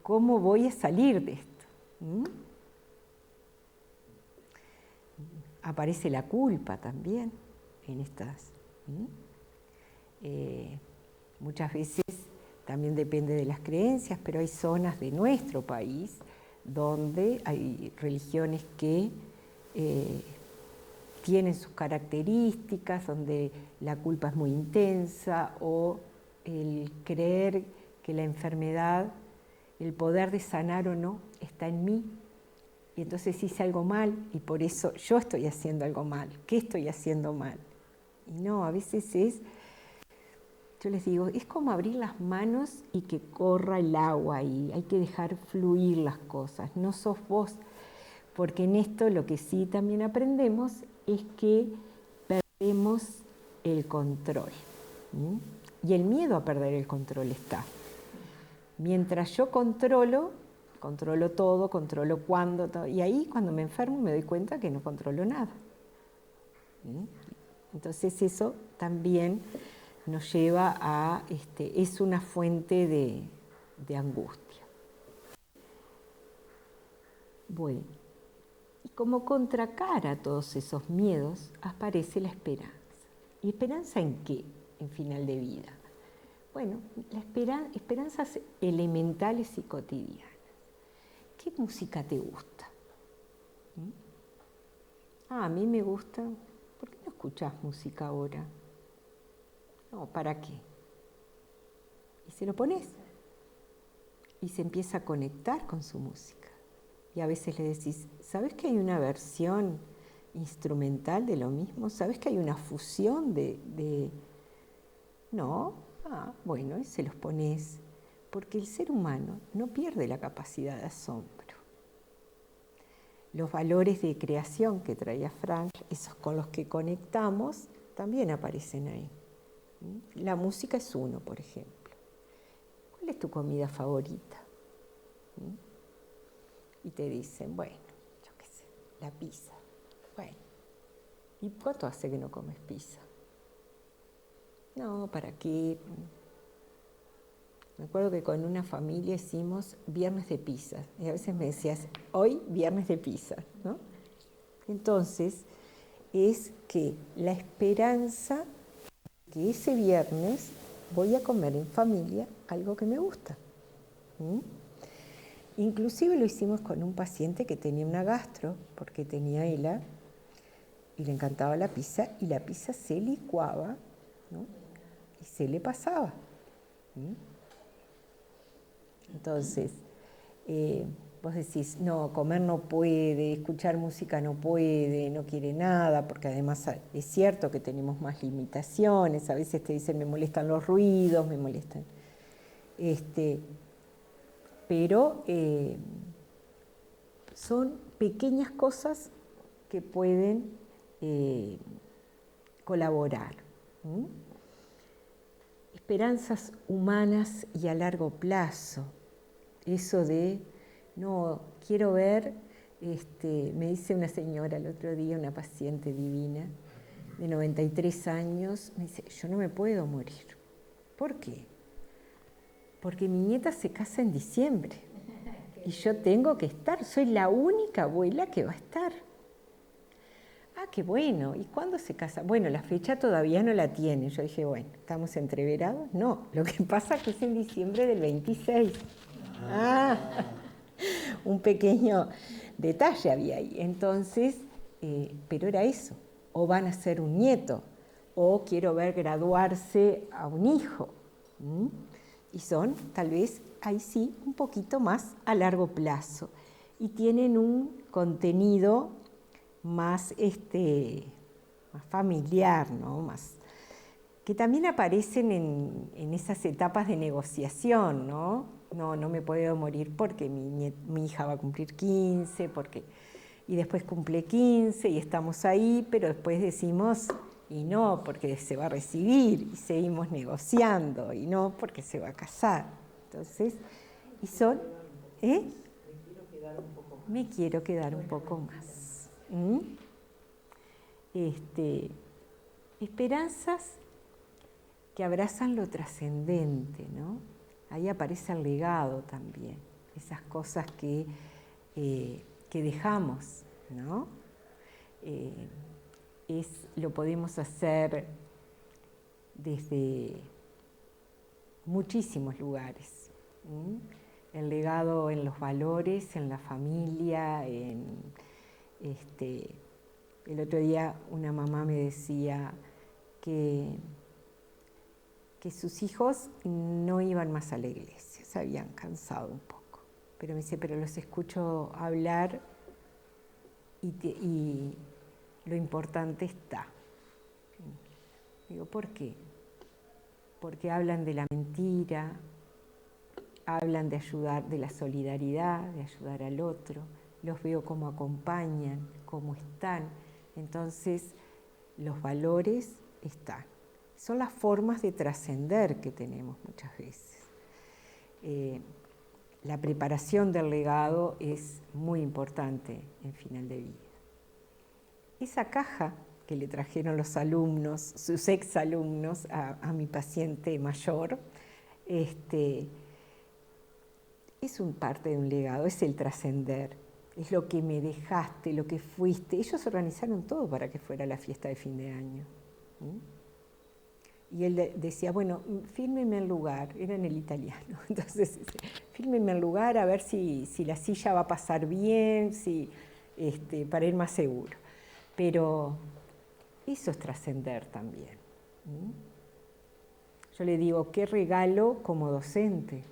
¿Cómo voy a salir de esto? Aparece la culpa también en estas. Muchas veces también depende de las creencias, pero hay zonas de nuestro país donde hay religiones que tienen sus características, donde la culpa es muy intensa, o el creer que la enfermedad, el poder de sanar o no, está en mí. Y entonces hice algo mal y por eso yo estoy haciendo algo mal. ¿Qué estoy haciendo mal? Y no, a veces yo les digo, es como abrir las manos y que corra el agua y hay que dejar fluir las cosas. No sos vos, porque en esto lo que sí también aprendemos es que perdemos el control. Y el miedo a perder el control está. Mientras yo controlo todo, controlo cuándo, todo, y ahí cuando me enfermo me doy cuenta que no controlo nada. Entonces eso también nos lleva a, es una fuente de angustia. Bueno, y como contracara a todos esos miedos aparece la esperanza. ¿Y esperanza en qué? En final de vida. Bueno, esperanzas elementales y cotidianas. ¿Qué música te gusta? A mí me gusta. ¿Por qué no escuchás música ahora? No, ¿para qué? Y se lo pones. Y se empieza a conectar con su música. Y a veces le decís, ¿sabes que hay una versión instrumental de lo mismo? ¿Sabes que hay una fusión de... No, bueno, y se los pones. Porque el ser humano no pierde la capacidad de asombro. Los valores de creación que traía Frank, esos con los que conectamos, también aparecen ahí. La música es uno, por ejemplo. ¿Cuál es tu comida favorita? Y te dicen, bueno, yo qué sé, la pizza. Bueno, ¿y cuánto hace que no comes pizza? No, ¿para qué? Me acuerdo que con una familia hicimos viernes de pizza. Y a veces me decías, hoy viernes de pizza, ¿no? Entonces, es que la esperanza que ese viernes voy a comer en familia algo que me gusta. Inclusive lo hicimos con un paciente que tenía una gastro, porque tenía ELA, y le encantaba la pizza, y la pizza se licuaba, ¿no? Y se le pasaba. Entonces, vos decís, no, comer no puede, escuchar música no puede, no quiere nada, porque además es cierto que tenemos más limitaciones, a veces te dicen me molestan los ruidos, me molestan. Pero son pequeñas cosas que pueden colaborar. Esperanzas humanas y a largo plazo. Eso de, no, quiero ver, me dice una señora el otro día, una paciente divina, de 93 años, me dice, yo no me puedo morir. ¿Por qué? porque mi nieta se casa en diciembre y yo tengo que estar, soy la única abuela que va a estar. Ah, qué bueno, ¿y cuándo se casa? Bueno, la fecha todavía no la tiene. Yo dije, bueno, ¿estamos entreverados? No, lo que pasa es que es en diciembre del 26. Un pequeño detalle había ahí. Entonces, pero era eso, o van a ser un nieto, o quiero ver graduarse a un hijo. Y son, tal vez, ahí sí, un poquito más a largo plazo. Y tienen un contenido más, más familiar, ¿no? Más, que también aparecen en esas etapas de negociación, ¿no? No me puedo morir porque mi hija va a cumplir 15, y después cumple 15 y estamos ahí, pero después decimos, y no, porque se va a recibir, y seguimos negociando, y no, porque se va a casar. Entonces, y son, me quiero quedar un poco más. Esperanzas que abrazan lo trascendente, ¿no? Ahí aparece el legado también, esas cosas que dejamos, ¿no? Lo podemos hacer desde muchísimos lugares. El legado en los valores, en la familia, el otro día una mamá me decía que sus hijos no iban más a la iglesia, se habían cansado un poco. Pero me dice, pero los escucho hablar y lo importante está. Digo, ¿por qué? Porque hablan de la mentira, hablan de ayudar, de la solidaridad, de ayudar al otro. Los veo cómo acompañan, cómo están. Entonces, los valores están. Son las formas de trascender que tenemos muchas veces. La preparación del legado es muy importante en final de vida. Esa caja que le trajeron los alumnos, sus exalumnos, a mi paciente mayor, es un parte de un legado, es el trascender, es lo que me dejaste, lo que fuiste. Ellos organizaron todo para que fuera la fiesta de fin de año. Y él decía, bueno, fírmeme el lugar, era en el italiano, entonces, fírmeme el lugar a ver si la silla va a pasar bien, para ir más seguro. Pero eso es trascender también. Yo le digo, qué regalo como docente.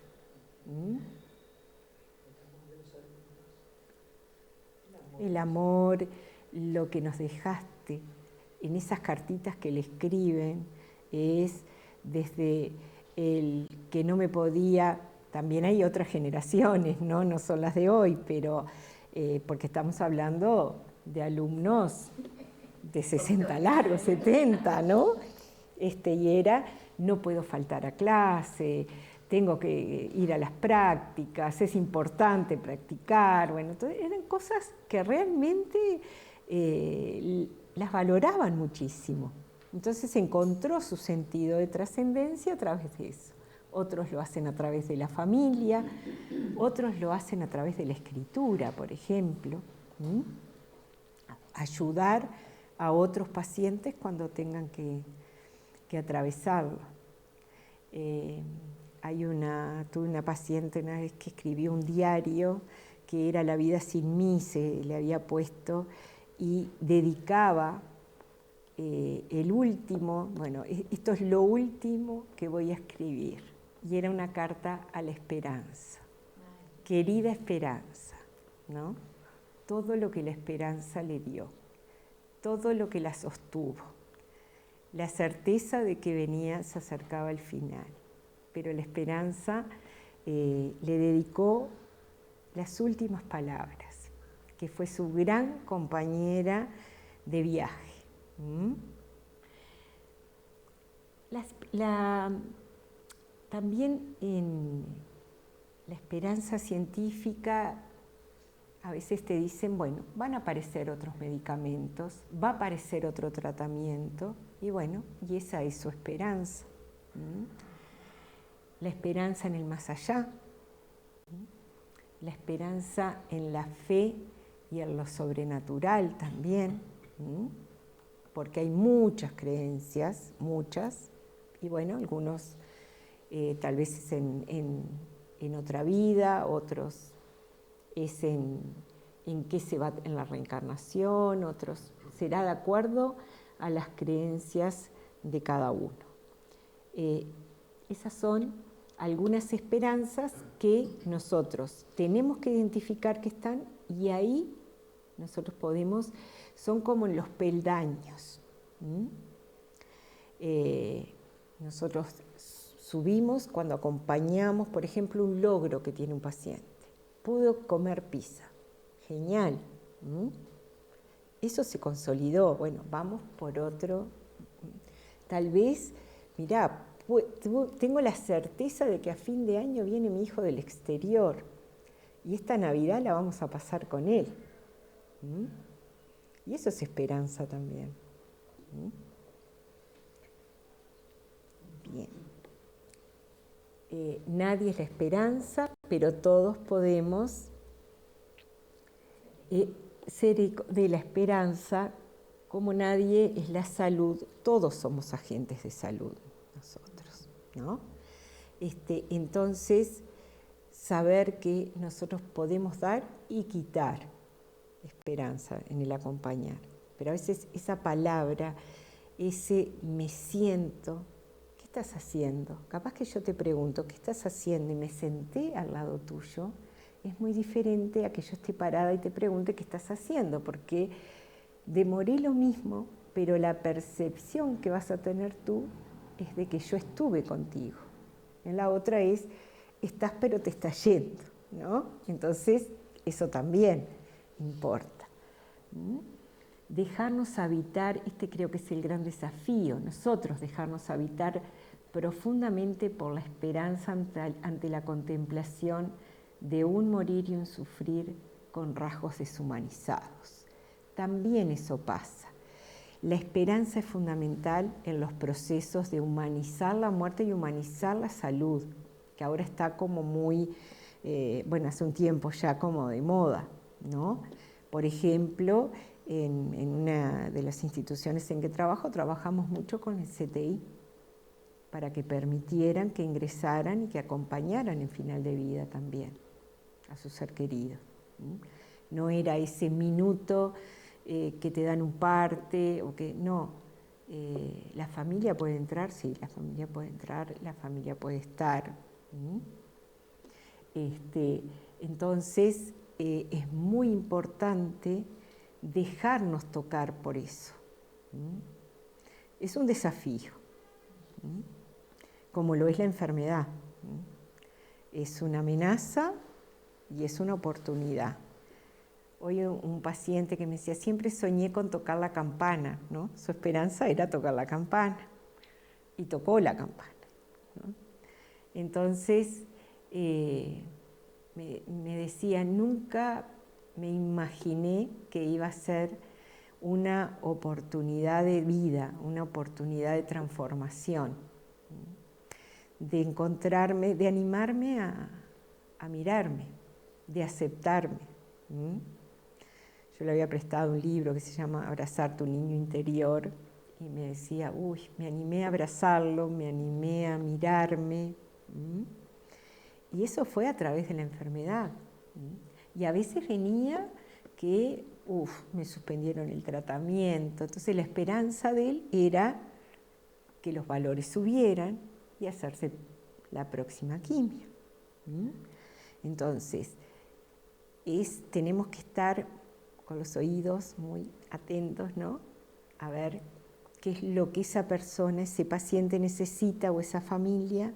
El amor, lo que nos dejaste en esas cartitas que le escriben, es desde el que no me podía, también hay otras generaciones, no son las de hoy, pero porque estamos hablando de alumnos de 60 largos, 70, ¿no? Y era, no puedo faltar a clase, tengo que ir a las prácticas, es importante practicar, bueno, entonces eran cosas que realmente las valoraban muchísimo. Entonces encontró su sentido de trascendencia a través de eso. Otros lo hacen a través de la familia, otros lo hacen a través de la escritura, por ejemplo. Ayudar a otros pacientes cuando tengan que atravesarlo. Tuve una paciente una vez que escribió un diario que era La vida sin mí, se le había puesto, y dedicaba el último, bueno, esto es lo último que voy a escribir, y era una carta a la esperanza. Querida esperanza, ¿no? Todo lo que la esperanza le dio, todo lo que la sostuvo, la certeza de que se acercaba el final, pero la esperanza le dedicó las últimas palabras, que fue su gran compañera de viaje. También en la esperanza científica a veces te dicen, bueno, van a aparecer otros medicamentos, va a aparecer otro tratamiento, y bueno, y esa es su esperanza. la esperanza en el más allá, la esperanza en la fe y en lo sobrenatural también, porque hay muchas creencias, muchas, y bueno, algunos tal vez es en otra vida, otros es en qué se va en la reencarnación, otros será de acuerdo a las creencias de cada uno. Esas son algunas esperanzas que nosotros tenemos que identificar que están, y ahí nosotros podemos, son como los peldaños. Nosotros subimos cuando acompañamos, por ejemplo, un logro que tiene un paciente. Pudo comer pizza. Genial. Eso se consolidó. Bueno, vamos por otro. Tal vez, mirá, tengo la certeza de que a fin de año viene mi hijo del exterior y esta Navidad la vamos a pasar con él. Y eso es esperanza también. Bien. Nadie es la esperanza, pero todos podemos ser de la esperanza, como nadie es la salud. Todos somos agentes de salud, nosotros, ¿no? Entonces, saber que nosotros podemos dar y quitar esperanza en el acompañar. Pero a veces esa palabra, ese me siento, ¿qué estás haciendo? Capaz que yo te pregunto, ¿qué estás haciendo? Y me senté al lado tuyo, es muy diferente a que yo esté parada y te pregunte qué estás haciendo, porque demoré lo mismo, pero la percepción que vas a tener tú es de que yo estuve contigo. En la otra es, estás pero te estás yendo, ¿no? Entonces, eso también importa. Dejarnos habitar, creo que es el gran desafío, nosotros dejarnos habitar profundamente por la esperanza ante la contemplación de un morir y un sufrir con rasgos deshumanizados. También eso pasa. La esperanza es fundamental en los procesos de humanizar la muerte y humanizar la salud, que ahora está como muy, hace un tiempo ya como de moda, ¿no? Por ejemplo, en una de las instituciones en que trabajo, trabajamos mucho con el CTI, para que permitieran que ingresaran y que acompañaran en final de vida también a su ser querido. No era ese minuto que te dan un parte, o que no. La familia puede entrar, sí, la familia puede entrar, la familia puede estar. Entonces, es muy importante dejarnos tocar por eso. Es un desafío, como lo es la enfermedad. Es una amenaza y es una oportunidad. Hoy un paciente que me decía, siempre soñé con tocar la campana, ¿no? Su esperanza era tocar la campana, y tocó la campana, ¿no? Entonces, me decía, nunca me imaginé que iba a ser una oportunidad de vida, una oportunidad de transformación, de encontrarme, de animarme a mirarme, de aceptarme. Yo le había prestado un libro que se llama Abrazar tu niño interior y me decía, me animé a abrazarlo, me animé a mirarme. Y eso fue a través de la enfermedad. Y a veces venía que, me suspendieron el tratamiento. Entonces la esperanza de él era que los valores subieran y hacerse la próxima quimio. Entonces, tenemos que estar con los oídos muy atentos, ¿no? A ver qué es lo que esa persona, ese paciente necesita, o esa familia,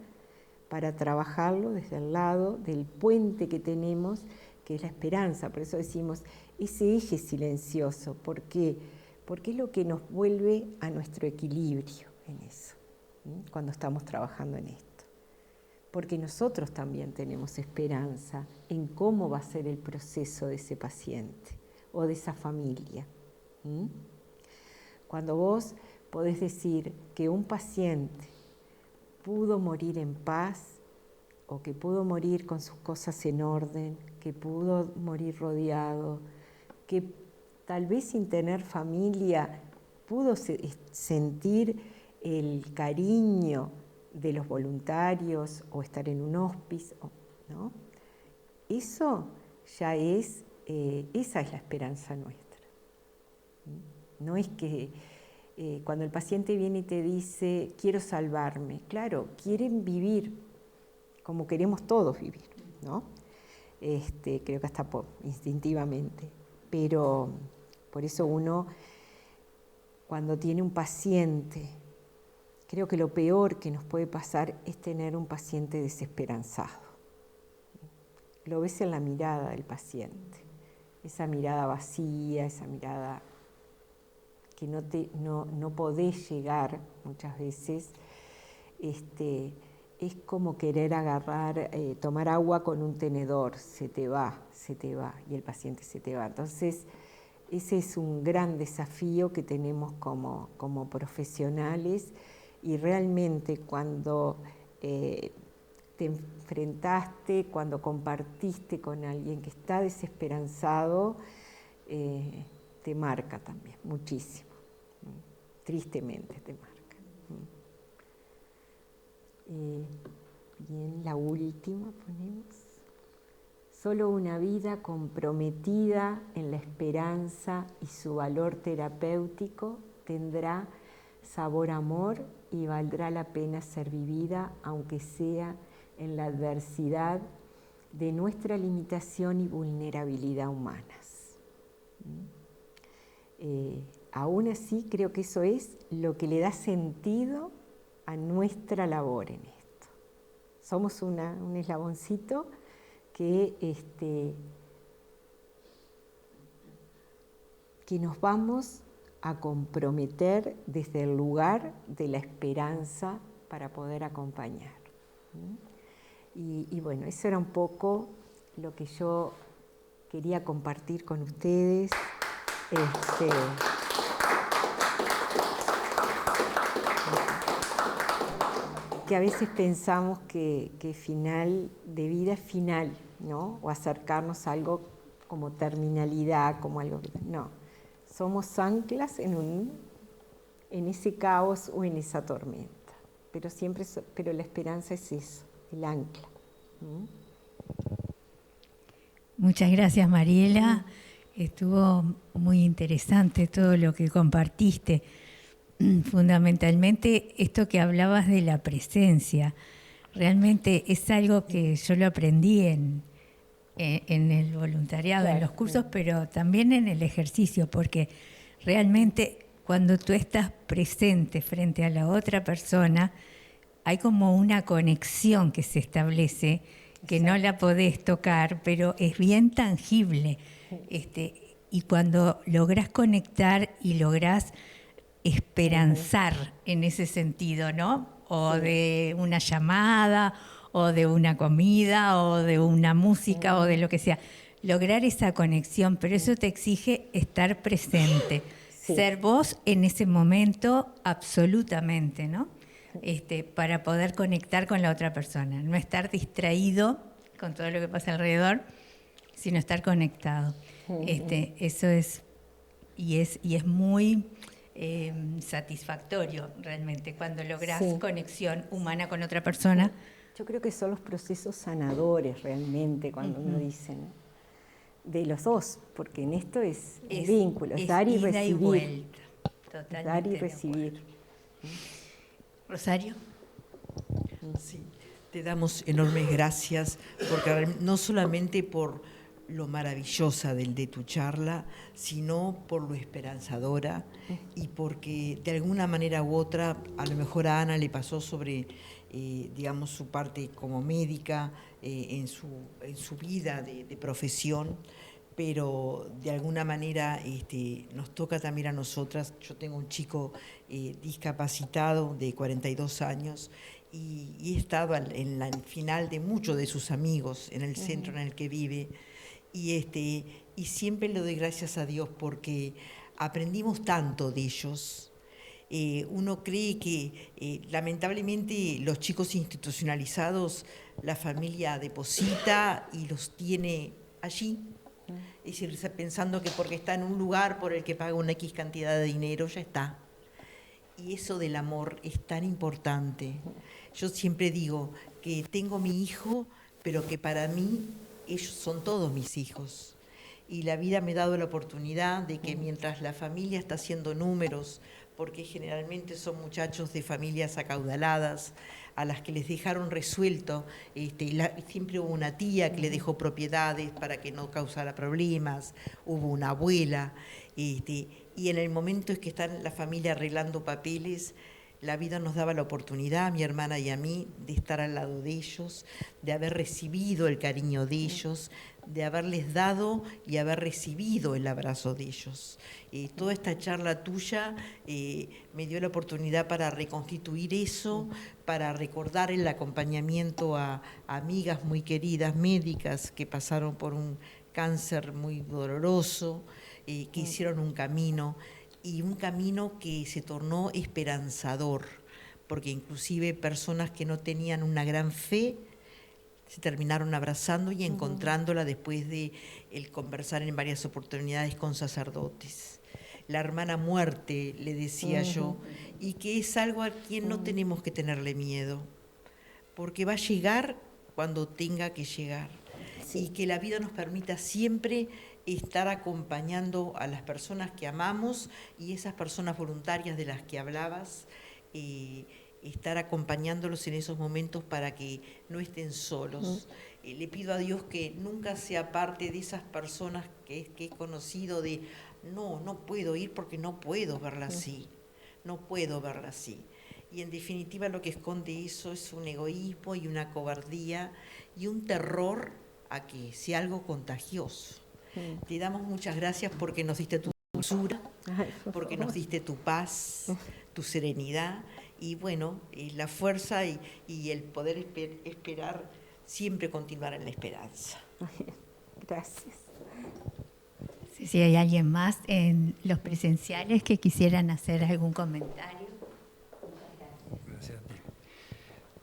para trabajarlo desde el lado del puente que tenemos, que es la esperanza. Por eso decimos ese eje silencioso. ¿Por qué? Porque es lo que nos vuelve a nuestro equilibrio en eso, cuando estamos trabajando en esto. Porque nosotros también tenemos esperanza en cómo va a ser el proceso de ese paciente o de esa familia. Cuando vos podés decir que un paciente pudo morir en paz, o que pudo morir con sus cosas en orden, que pudo morir rodeado, que tal vez sin tener familia pudo sentir el cariño de los voluntarios o estar en un hospice, ¿no? Eso ya es, esa es la esperanza nuestra. No es que cuando el paciente viene y te dice, quiero salvarme, claro, quieren vivir como queremos todos vivir, ¿no? Creo que hasta instintivamente, pero por eso uno, cuando tiene un paciente, creo que lo peor que nos puede pasar es tener un paciente desesperanzado. Lo ves en la mirada del paciente, esa mirada vacía, esa mirada que no podés llegar muchas veces, es como querer agarrar, tomar agua con un tenedor, se te va, y el paciente se te va. Entonces, ese es un gran desafío que tenemos como profesionales, y realmente cuando te enfrentaste, cuando compartiste con alguien que está desesperanzado, te marca también muchísimo, tristemente te marca. Bien, la última ponemos. Solo una vida comprometida en la esperanza y su valor terapéutico tendrá sabor a amor y valdrá la pena ser vivida, aunque sea en la adversidad de nuestra limitación y vulnerabilidad humanas. Aún así, creo que eso es lo que le da sentido a nuestra labor en esto. Somos un eslaboncito que nos vamos a comprometer desde el lugar de la esperanza para poder acompañar. Y bueno, eso era un poco lo que yo quería compartir con ustedes. Que a veces pensamos que final de vida es final, ¿no? O acercarnos a algo como terminalidad, como algo... No, somos anclas en ese caos o en esa tormenta. Pero la esperanza es eso, el ancla. Muchas gracias, Mariela. Estuvo muy interesante todo lo que compartiste. Fundamentalmente esto que hablabas de la presencia, realmente es algo que yo lo aprendí en el voluntariado, claro, en los cursos, pero también en el ejercicio, porque realmente cuando tú estás presente frente a la otra persona, hay como una conexión que se establece, que no la podés tocar, pero es bien tangible. Y cuando lográs conectar y lográs esperanzar en ese sentido, ¿no? O de una llamada, o de una comida, o de una música, o de lo que sea. Lograr esa conexión, pero eso te exige estar presente. Ser vos en ese momento absolutamente, ¿no? Para poder conectar con la otra persona. No estar distraído con todo lo que pasa alrededor, sino estar conectado. Eso es muy... satisfactorio realmente cuando logras conexión humana con otra persona. Yo creo que son los procesos sanadores realmente cuando uno dice, ¿no? De los dos, porque en esto es un vínculo, es dar y recibir. Y vuelta, totalmente dar y recibir. Rosario. Sí, te damos enormes gracias, porque no solamente por lo maravillosa de tu charla, sino por lo esperanzadora, y porque de alguna manera u otra, a lo mejor a Ana le pasó sobre, digamos, su parte como médica, en su vida de profesión, pero de alguna manera nos toca también a nosotras. Yo tengo un chico discapacitado de 42 años, y he estado en el final de muchos de sus amigos, en el centro en el que vive, y siempre le doy gracias a Dios porque aprendimos tanto de ellos, Uno cree que lamentablemente los chicos institucionalizados, la familia deposita y los tiene allí. Es decir, pensando que porque está en un lugar por el que paga una X cantidad de dinero, ya está. Y eso del amor es tan importante. Yo siempre digo que tengo mi hijo, pero que para mí ellos son todos mis hijos. Y la vida me ha dado la oportunidad de que mientras la familia está haciendo números, porque generalmente son muchachos de familias acaudaladas, a las que les dejaron resuelto, siempre hubo una tía que le dejó propiedades para que no causara problemas, hubo una abuela, y en el momento en que están la familia arreglando papeles, la vida nos daba la oportunidad, a mi hermana y a mí, de estar al lado de ellos, de haber recibido el cariño de ellos, de haberles dado y haber recibido el abrazo de ellos. Toda esta charla tuya me dio la oportunidad para reconstituir eso, para recordar el acompañamiento a amigas muy queridas, médicas, que pasaron por un cáncer muy doloroso, que hicieron un camino, y un camino que se tornó esperanzador, porque inclusive personas que no tenían una gran fe se terminaron abrazando y encontrándola después de el conversar en varias oportunidades con sacerdotes. La hermana muerte, le decía yo, y que es algo a quien no tenemos que tenerle miedo, porque va a llegar cuando tenga que llegar, y que la vida nos permita siempre estar acompañando a las personas que amamos y esas personas voluntarias de las que hablabas, estar acompañándolos en esos momentos para que no estén solos. Le pido a Dios que nunca sea parte de esas personas que he conocido de no puedo ir porque no puedo verla así, no puedo verla así. Y en definitiva lo que esconde eso es un egoísmo y una cobardía y un terror a que sea algo contagioso. Te damos muchas gracias porque nos diste tu dulzura, porque nos diste tu paz, tu serenidad y bueno, la fuerza y el poder esperar, siempre continuar en la esperanza. Gracias. Si hay alguien más en los presenciales que quisieran hacer algún comentario. Gracias a ti.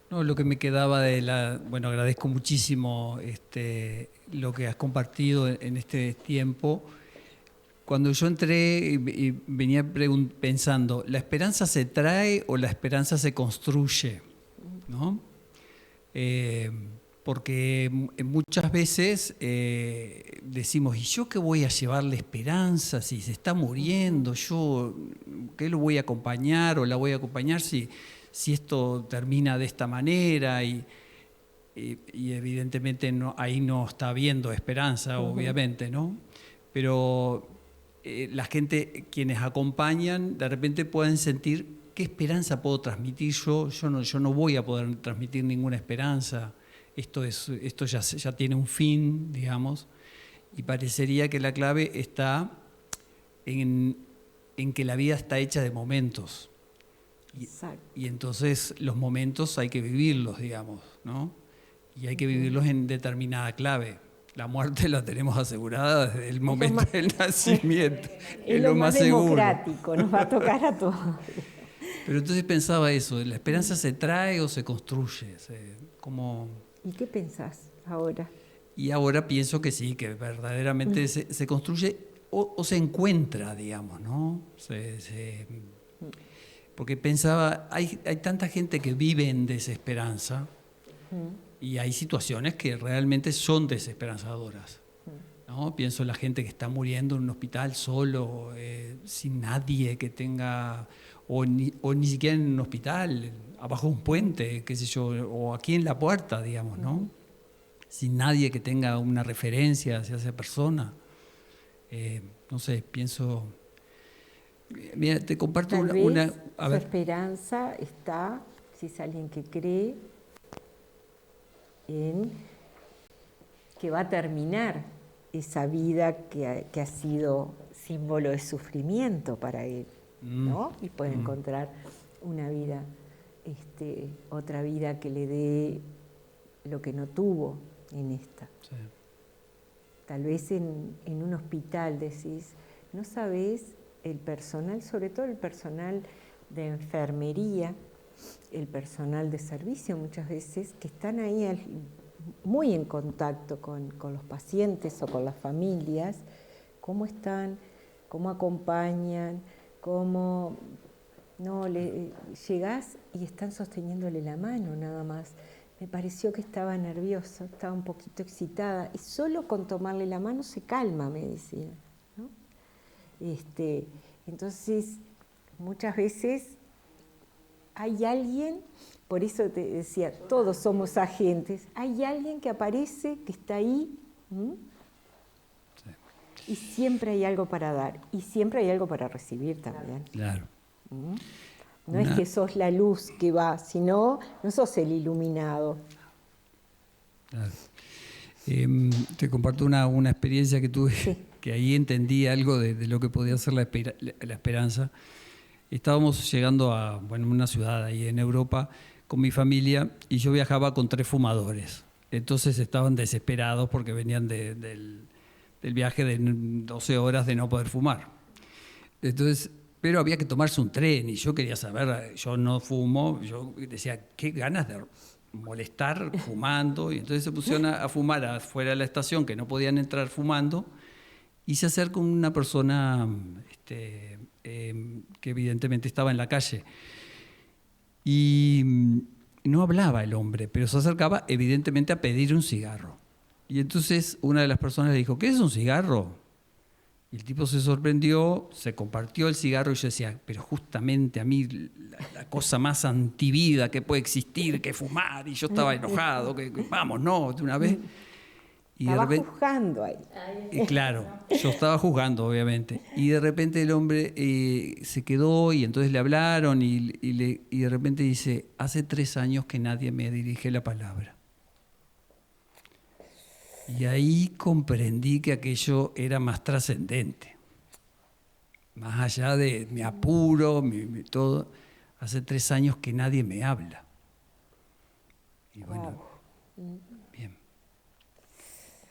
No, lo que me quedaba bueno, agradezco muchísimo lo que has compartido en este tiempo. Cuando yo entré y venía pensando, ¿la esperanza se trae o la esperanza se construye? ¿No? Porque muchas veces decimos, ¿y yo qué voy a llevarle esperanza si se está muriendo? ¿Yo qué lo voy a acompañar o la voy a acompañar si esto termina de esta manera? Y evidentemente ahí no está habiendo esperanza, obviamente, ¿no? Pero la gente, quienes acompañan, de repente pueden sentir, ¿qué esperanza puedo transmitir yo? Yo no voy a poder transmitir ninguna esperanza. Esto ya tiene un fin, digamos, y parecería que la clave está en que la vida está hecha de momentos. Y entonces los momentos hay que vivirlos, digamos, ¿no? Y hay que vivirlos en determinada clave. La muerte la tenemos asegurada desde el momento del nacimiento. Es lo más democrático, nos va a tocar a todos. Pero entonces pensaba eso, ¿la esperanza se trae o se construye? ¿Y qué pensás ahora? Y ahora pienso que sí, que verdaderamente se construye o se encuentra, digamos, ¿no? Porque pensaba, hay tanta gente que vive en desesperanza y hay situaciones que realmente son desesperanzadoras, ¿no? Pienso en la gente que está muriendo en un hospital solo, sin nadie que tenga, o ni siquiera en un hospital, abajo de un puente, qué sé yo, o aquí en la puerta, digamos, ¿no? Sin nadie que tenga una referencia hacia esa persona. No sé, pienso... Mira, te comparto una... Su esperanza está, si es alguien que cree, en que va a terminar esa vida que ha sido símbolo de sufrimiento para él, ¿no? Y puede encontrar una vida, otra vida que le dé lo que no tuvo en esta. Sí. Tal vez en un hospital decís, no sabés el personal, sobre todo el personal de enfermería, el personal de servicio muchas veces, que están ahí muy en contacto con los pacientes o con las familias, cómo están, cómo acompañan, cómo llegás y están sosteniéndole la mano nada más. Me pareció que estaba nervioso, estaba un poquito excitada, y solo con tomarle la mano se calma, me decía, ¿no? Entonces, muchas veces hay alguien, por eso te decía, todos somos agentes, hay alguien que aparece, que está ahí, y siempre hay algo para dar, y siempre hay algo para recibir también. Claro. No es que sos la luz que va, sino no sos el iluminado. Claro. Te comparto una experiencia que tuve, sí, que ahí entendí algo de lo que podía ser la esperanza. Estábamos llegando a una ciudad ahí en Europa con mi familia y yo viajaba con 3 fumadores. Entonces estaban desesperados porque venían del viaje de 12 horas de no poder fumar. Entonces, pero había que tomarse un tren y yo quería saber, yo no fumo, yo decía, qué ganas de molestar fumando, y entonces se pusieron a fumar afuera de la estación, que no podían entrar fumando, y se acercó una persona que evidentemente estaba en la calle y no hablaba el hombre, pero se acercaba evidentemente a pedir un cigarro. Y entonces una de las personas le dijo, ¿qué es un cigarro? Y el tipo se sorprendió, se compartió el cigarro y yo decía, pero justamente a mí la cosa más antivida que puede existir, que fumar, y yo estaba enojado, que vamos, no, de una vez. Y estaba juzgando ahí. Claro, yo estaba juzgando, obviamente. Y de repente el hombre se quedó y entonces le hablaron y de repente dice, hace 3 años que nadie me dirige la palabra. Y ahí comprendí que aquello era más trascendente. Más allá de mi apuro, todo, hace 3 años que nadie me habla. Y bueno, bien.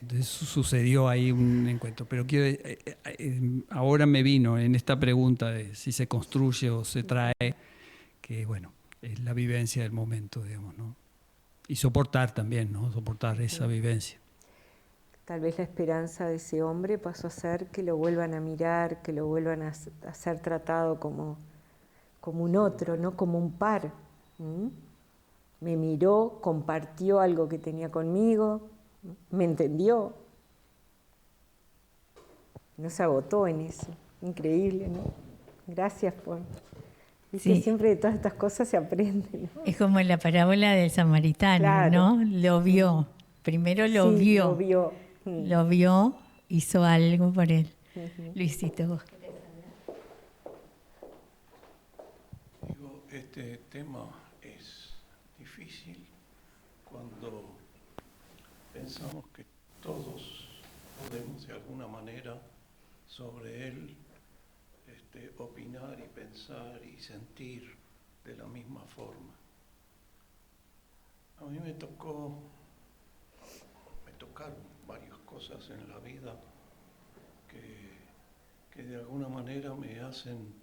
Entonces sucedió ahí un encuentro. Pero ahora me vino en esta pregunta de si se construye o se trae, que bueno, es la vivencia del momento, digamos, ¿no? Y soportar también, ¿no? Soportar esa vivencia. Tal vez la esperanza de ese hombre pasó a ser que lo vuelvan a mirar, que lo vuelvan a ser tratado como un otro, no como un par. Me miró, compartió algo que tenía conmigo, me entendió. No se agotó en eso. Increíble, ¿no? Gracias por... Sí. Siempre de todas estas cosas se aprende, ¿no? Es como la parábola del samaritano, claro, ¿no? Lo vio. Primero lo vio. Lo vio, hizo algo por él. Luisito, vos. Digo, este tema es difícil cuando pensamos que todos podemos de alguna manera sobre él opinar y pensar y sentir de la misma forma. A mí me tocaron varias cosas en la vida que de alguna manera me hacen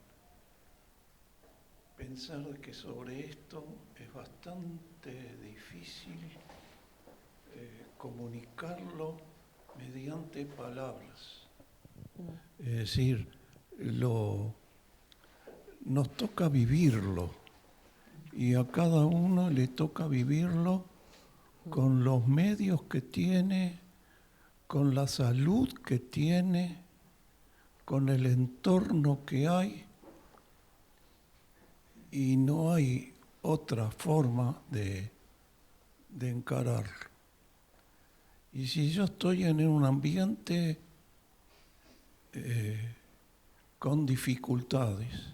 pensar de que sobre esto es bastante difícil comunicarlo mediante palabras. Es decir, nos toca vivirlo y a cada uno le toca vivirlo con los medios que tiene, con la salud que tiene, con el entorno que hay, y no hay otra forma de encararlo. Y si yo estoy en un ambiente con dificultades,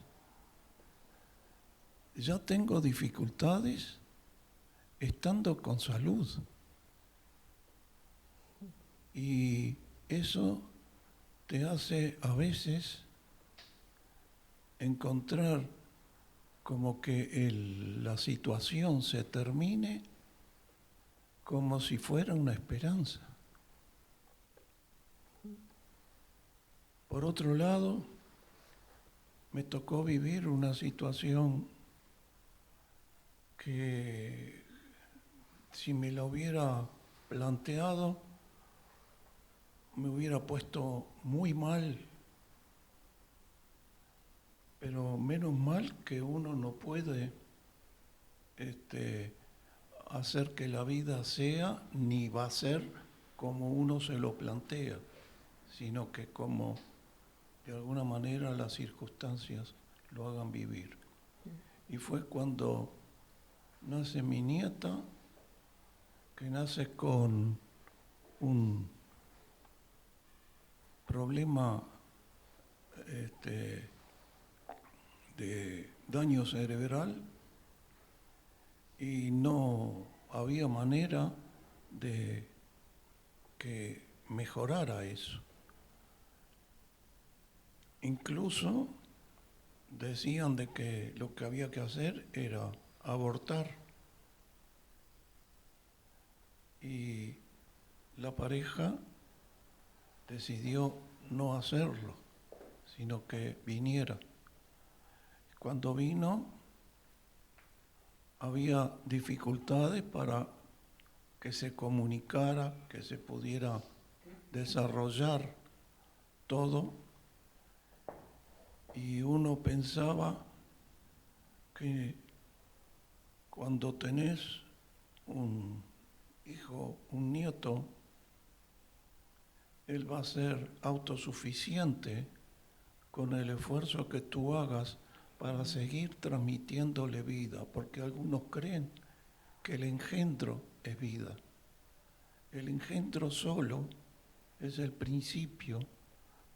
ya tengo dificultades estando con salud. Y eso te hace a veces encontrar como que la situación se termine como si fuera una esperanza. Por otro lado, me tocó vivir una situación que si me la hubiera planteado me hubiera puesto muy mal, pero menos mal que uno no puede hacer que la vida sea ni va a ser como uno se lo plantea, sino que como de alguna manera las circunstancias lo hagan vivir. Y fue cuando nace mi nieta, que nace con un problema de daño cerebral y no había manera de que mejorara eso. Incluso decían de que lo que había que hacer era abortar. Y la pareja decidió no hacerlo, sino que viniera. Cuando vino, había dificultades para que se comunicara, que se pudiera desarrollar todo. Y uno pensaba que cuando tenés un hijo, un nieto, él va a ser autosuficiente con el esfuerzo que tú hagas para seguir transmitiéndole vida, porque algunos creen que el engendro es vida. El engendro solo es el principio,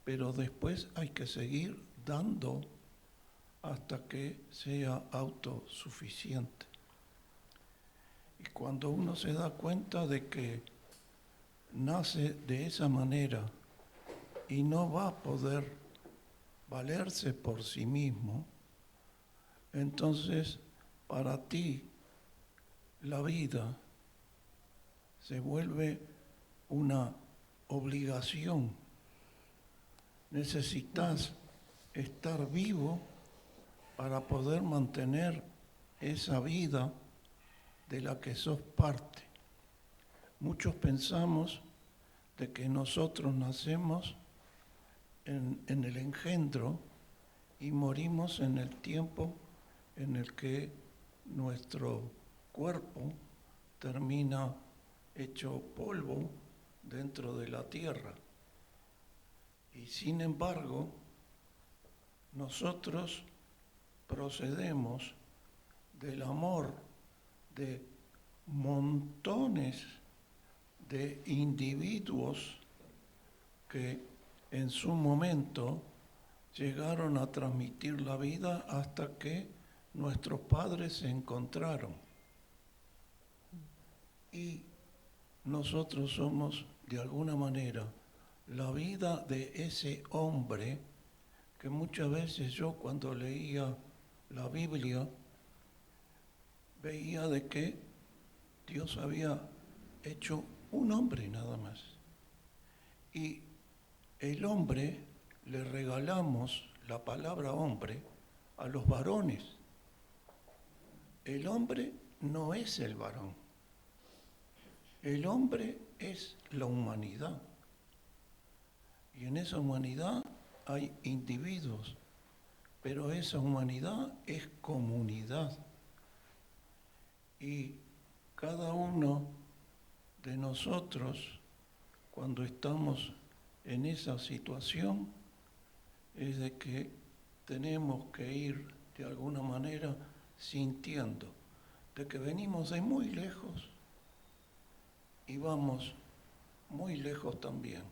pero después hay que seguir dando hasta que sea autosuficiente. Y cuando uno se da cuenta de que nace de esa manera y no va a poder valerse por sí mismo, entonces para ti la vida se vuelve una obligación. Necesitas estar vivo para poder mantener esa vida de la que sos parte. Muchos pensamos de que nosotros nacemos en el engendro y morimos en el tiempo en el que nuestro cuerpo termina hecho polvo dentro de la tierra. Y sin embargo, nosotros procedemos del amor de montones de individuos que en su momento llegaron a transmitir la vida hasta que nuestros padres se encontraron. Y nosotros somos, de alguna manera, la vida de ese hombre que muchas veces yo cuando leía la Biblia veía de que Dios había hecho un hombre nada más. Y el hombre, le regalamos la palabra hombre a los varones. El hombre no es el varón. El hombre es la humanidad. Y en esa humanidad hay individuos, pero esa humanidad es comunidad. Y cada uno de nosotros, cuando estamos en esa situación, es de que tenemos que ir de alguna manera sintiendo de que venimos de muy lejos y vamos muy lejos también.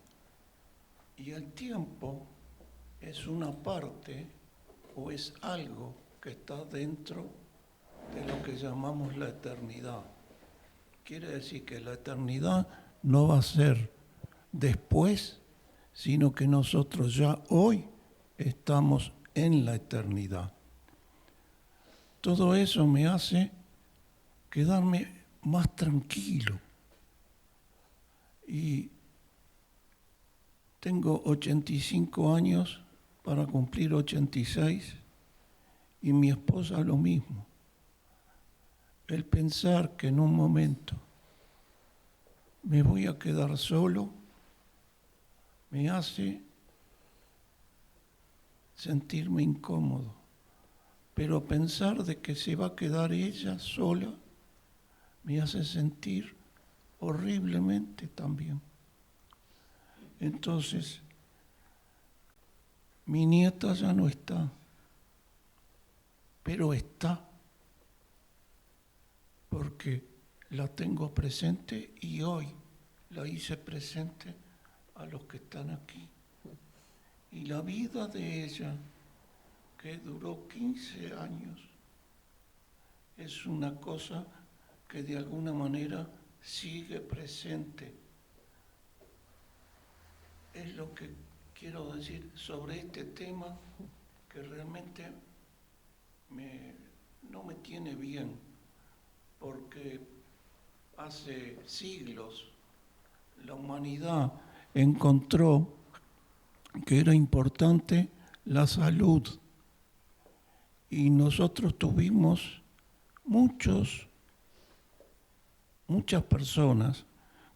Y el tiempo es una parte o es algo que está dentro de lo que llamamos la eternidad. Quiere decir que la eternidad no va a ser después, sino que nosotros ya hoy estamos en la eternidad. Todo eso me hace quedarme más tranquilo. Y tengo 85 años para cumplir 86 y mi esposa lo mismo. El pensar que en un momento me voy a quedar solo me hace sentirme incómodo, pero pensar de que se va a quedar ella sola me hace sentir horriblemente también. Entonces, mi nieta ya no está, pero está, porque la tengo presente y hoy la hice presente a los que están aquí. Y la vida de ella, que duró 15 años, es una cosa que de alguna manera sigue presente. Es lo que quiero decir sobre este tema, que realmente no me tiene bien, porque hace siglos la humanidad encontró que era importante la salud, y nosotros tuvimos muchas personas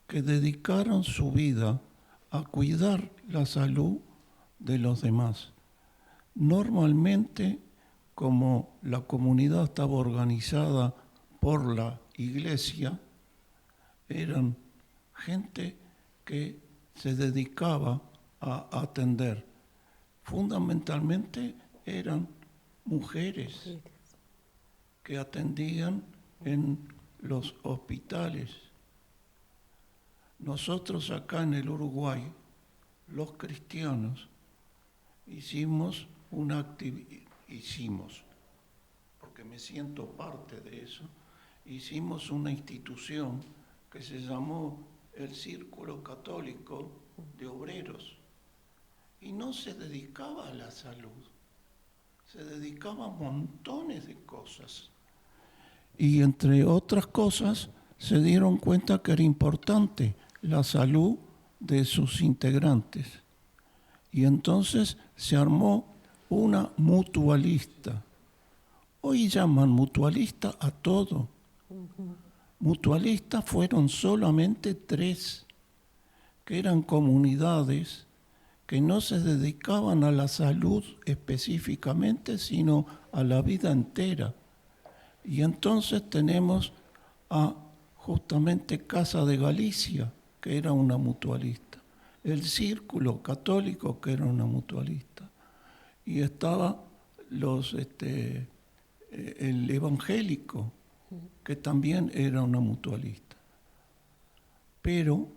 que dedicaron su vida a cuidar la salud de los demás. Normalmente, como la comunidad estaba organizada por la iglesia, eran gente que se dedicaba a atender. Fundamentalmente eran mujeres que atendían en los hospitales. Nosotros acá en el Uruguay, los cristianos, hicimos, porque me siento parte de eso, hicimos una institución que se llamó el Círculo Católico de Obreros, y no se dedicaba a la salud, se dedicaba a montones de cosas. Y entre otras cosas, se dieron cuenta que era importante la salud de sus integrantes. Y entonces se armó una mutualista. Hoy llaman mutualista a todo. Mutualistas fueron solamente 3, que eran comunidades que no se dedicaban a la salud específicamente, sino a la vida entera. Y entonces tenemos a justamente Casa de Galicia, que era una mutualista, el Círculo Católico, que era una mutualista, y estaba el Evangélico, que también era una mutualista. Pero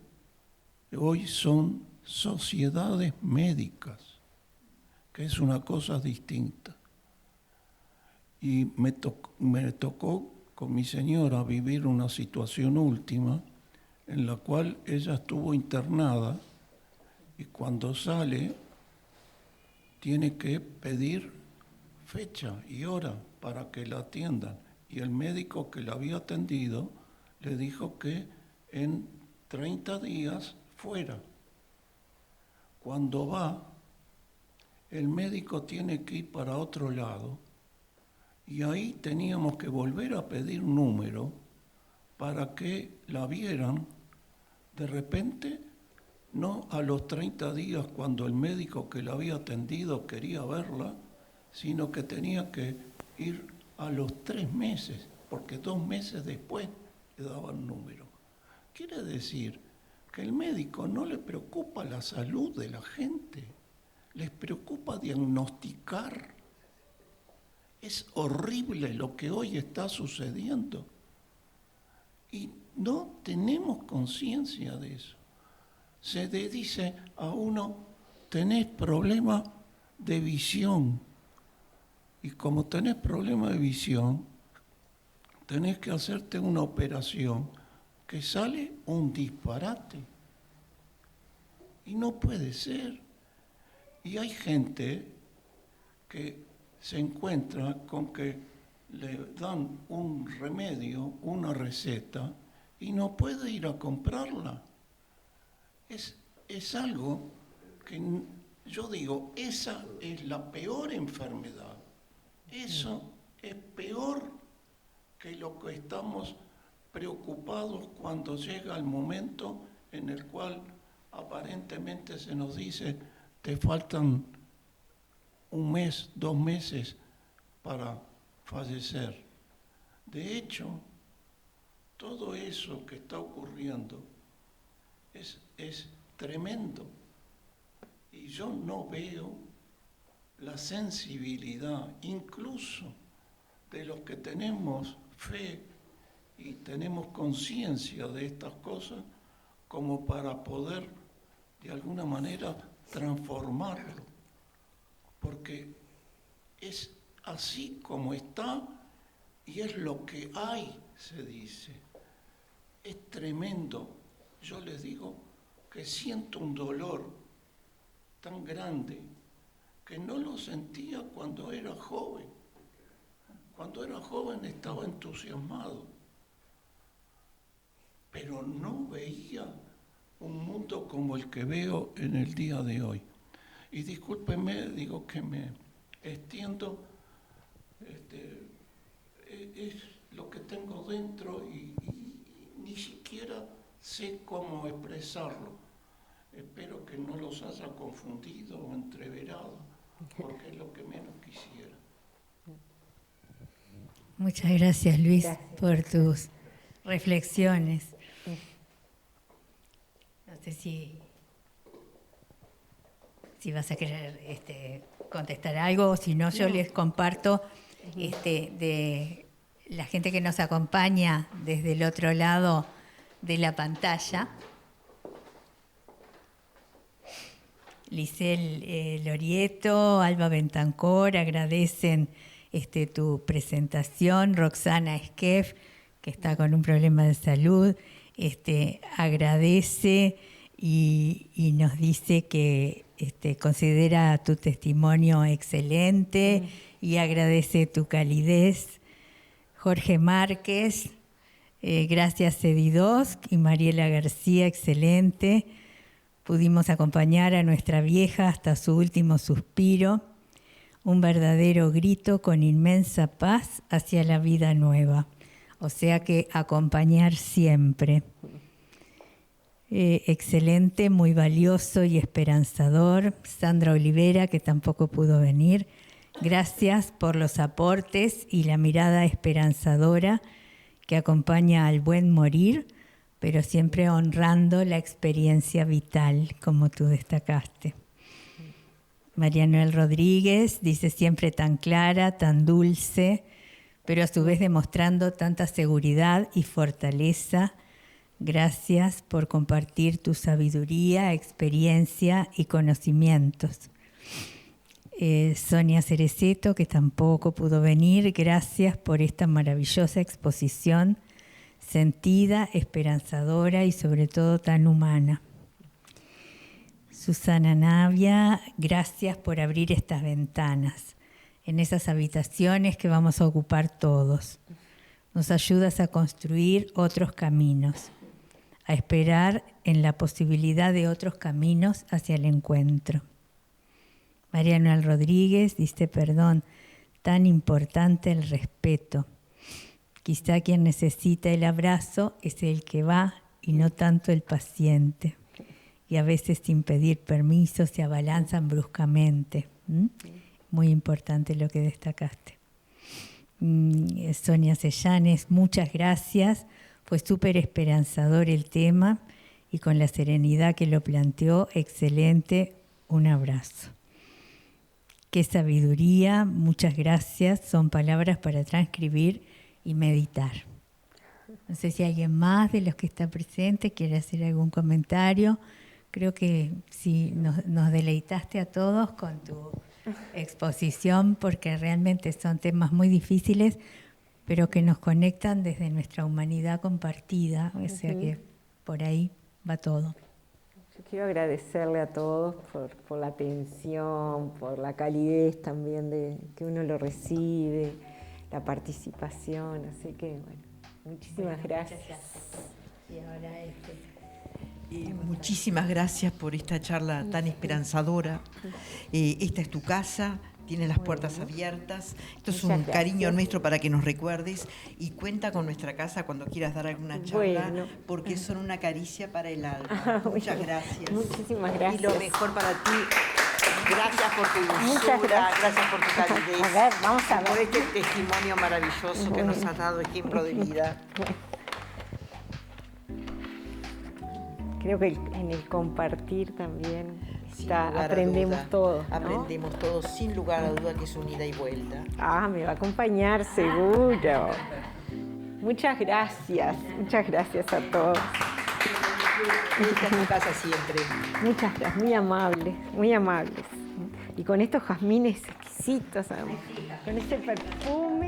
hoy son sociedades médicas, que es una cosa distinta. Y me tocó con mi señora vivir una situación última en la cual ella estuvo internada, y cuando sale tiene que pedir fecha y hora para que la atiendan. Y el médico que la había atendido le dijo que en 30 días fuera. Cuando va, el médico tiene que ir para otro lado, y ahí teníamos que volver a pedir un número para que la vieran. De repente, no a los 30 días cuando el médico que la había atendido quería verla, sino que tenía que ir a los 3 meses, porque 2 meses después le daban número. Quiere decir que el médico no le preocupa la salud de la gente, les preocupa diagnosticar. Es horrible lo que hoy está sucediendo y no tenemos conciencia de eso. Se le dice a uno, tenés problema de visión, y como tenés problema de visión, tenés que hacerte una operación que sale un disparate. Y no puede ser. Y hay gente que se encuentra con que le dan un remedio, una receta, y no puede ir a comprarla. Es algo que yo digo, esa es la peor enfermedad. Eso es peor que lo que estamos preocupados cuando llega el momento en el cual aparentemente se nos dice, te faltan 1 mes, 2 meses para fallecer. De hecho, todo eso que está ocurriendo es tremendo. Y yo no veo la sensibilidad, incluso de los que tenemos fe y tenemos conciencia de estas cosas, como para poder, de alguna manera, transformarlo. Porque es así como está y es lo que hay, se dice. Es tremendo. Yo les digo que siento un dolor tan grande que no lo sentía cuando era joven. Cuando era joven estaba entusiasmado, pero no veía un mundo como el que veo en el día de hoy. Y discúlpenme, digo que me extiendo, es lo que tengo dentro y ni siquiera sé cómo expresarlo. Espero que no los haya confundido o entreverado, porque es lo que menos quisiera. Muchas gracias, Luis, por tus reflexiones. No sé si vas a querer contestar algo, o si no, yo les comparto de la gente que nos acompaña desde el otro lado de la pantalla. Lisel Lorieto, Alba Bentancor agradecen tu presentación. Roxana Esquef, que está con un problema de salud, agradece y nos dice que considera tu testimonio excelente y agradece tu calidez. Jorge Márquez, gracias Cedidos, y Mariela García, excelente. Pudimos acompañar a nuestra vieja hasta su último suspiro, un verdadero grito con inmensa paz hacia la vida nueva. O sea que acompañar siempre. Excelente, muy valioso y esperanzador. Sandra Olivera, que tampoco pudo venir. Gracias por los aportes y la mirada esperanzadora que acompaña al buen morir, pero siempre honrando la experiencia vital, como tú destacaste. María Noel Rodríguez dice, siempre tan clara, tan dulce, pero a su vez demostrando tanta seguridad y fortaleza. Gracias por compartir tu sabiduría, experiencia y conocimientos. Sonia Cereceto, que tampoco pudo venir, gracias por esta maravillosa exposición, sentida, esperanzadora y sobre todo tan humana. Susana Navia, gracias por abrir estas ventanas en esas habitaciones que vamos a ocupar todos. Nos ayudas a construir otros caminos, a esperar en la posibilidad de otros caminos hacia el encuentro. María Noel Rodríguez dice, perdón, tan importante el respeto. Quizá quien necesita el abrazo es el que va y no tanto el paciente. Y a veces sin pedir permiso se abalanzan bruscamente. Muy importante lo que destacaste. Sonia Sellanes, muchas gracias. Fue súper esperanzador el tema y con la serenidad que lo planteó, excelente. Un abrazo. Qué sabiduría, muchas gracias. Son palabras para transcribir y meditar. No sé si alguien más de los que está presente quiere hacer algún comentario. Creo que sí, nos deleitaste a todos con tu exposición, porque realmente son temas muy difíciles, pero que nos conectan desde nuestra humanidad compartida. O sea que por ahí va todo. Yo quiero agradecerle a todos por la atención, por la calidez también de que uno lo recibe, la participación. Así que, bueno, muchísimas gracias. Y ahora Muchísimas gracias por esta charla tan esperanzadora. Esta es tu casa, tienes las puertas abiertas. Esto es un cariño nuestro para que nos recuerdes, y cuenta con nuestra casa cuando quieras dar alguna charla, porque son una caricia para el alma. Muchas gracias. Muchísimas gracias. Y lo mejor para ti. Gracias por tu dulzura, gracias por tu calidez. A ver, vamos a ver. Por este testimonio maravilloso que nos has dado, ejemplo de vida. Creo que en el compartir también lugar a aprendemos duda. todos, ¿no? Aprendemos todos, sin lugar a duda, que es un ida y vuelta. Me va a acompañar seguro. Muchas gracias a todos. Esta es tu casa siempre. Muchas gracias, muy amables, muy amables. Y con estos jazmines exquisitos, con ese perfume.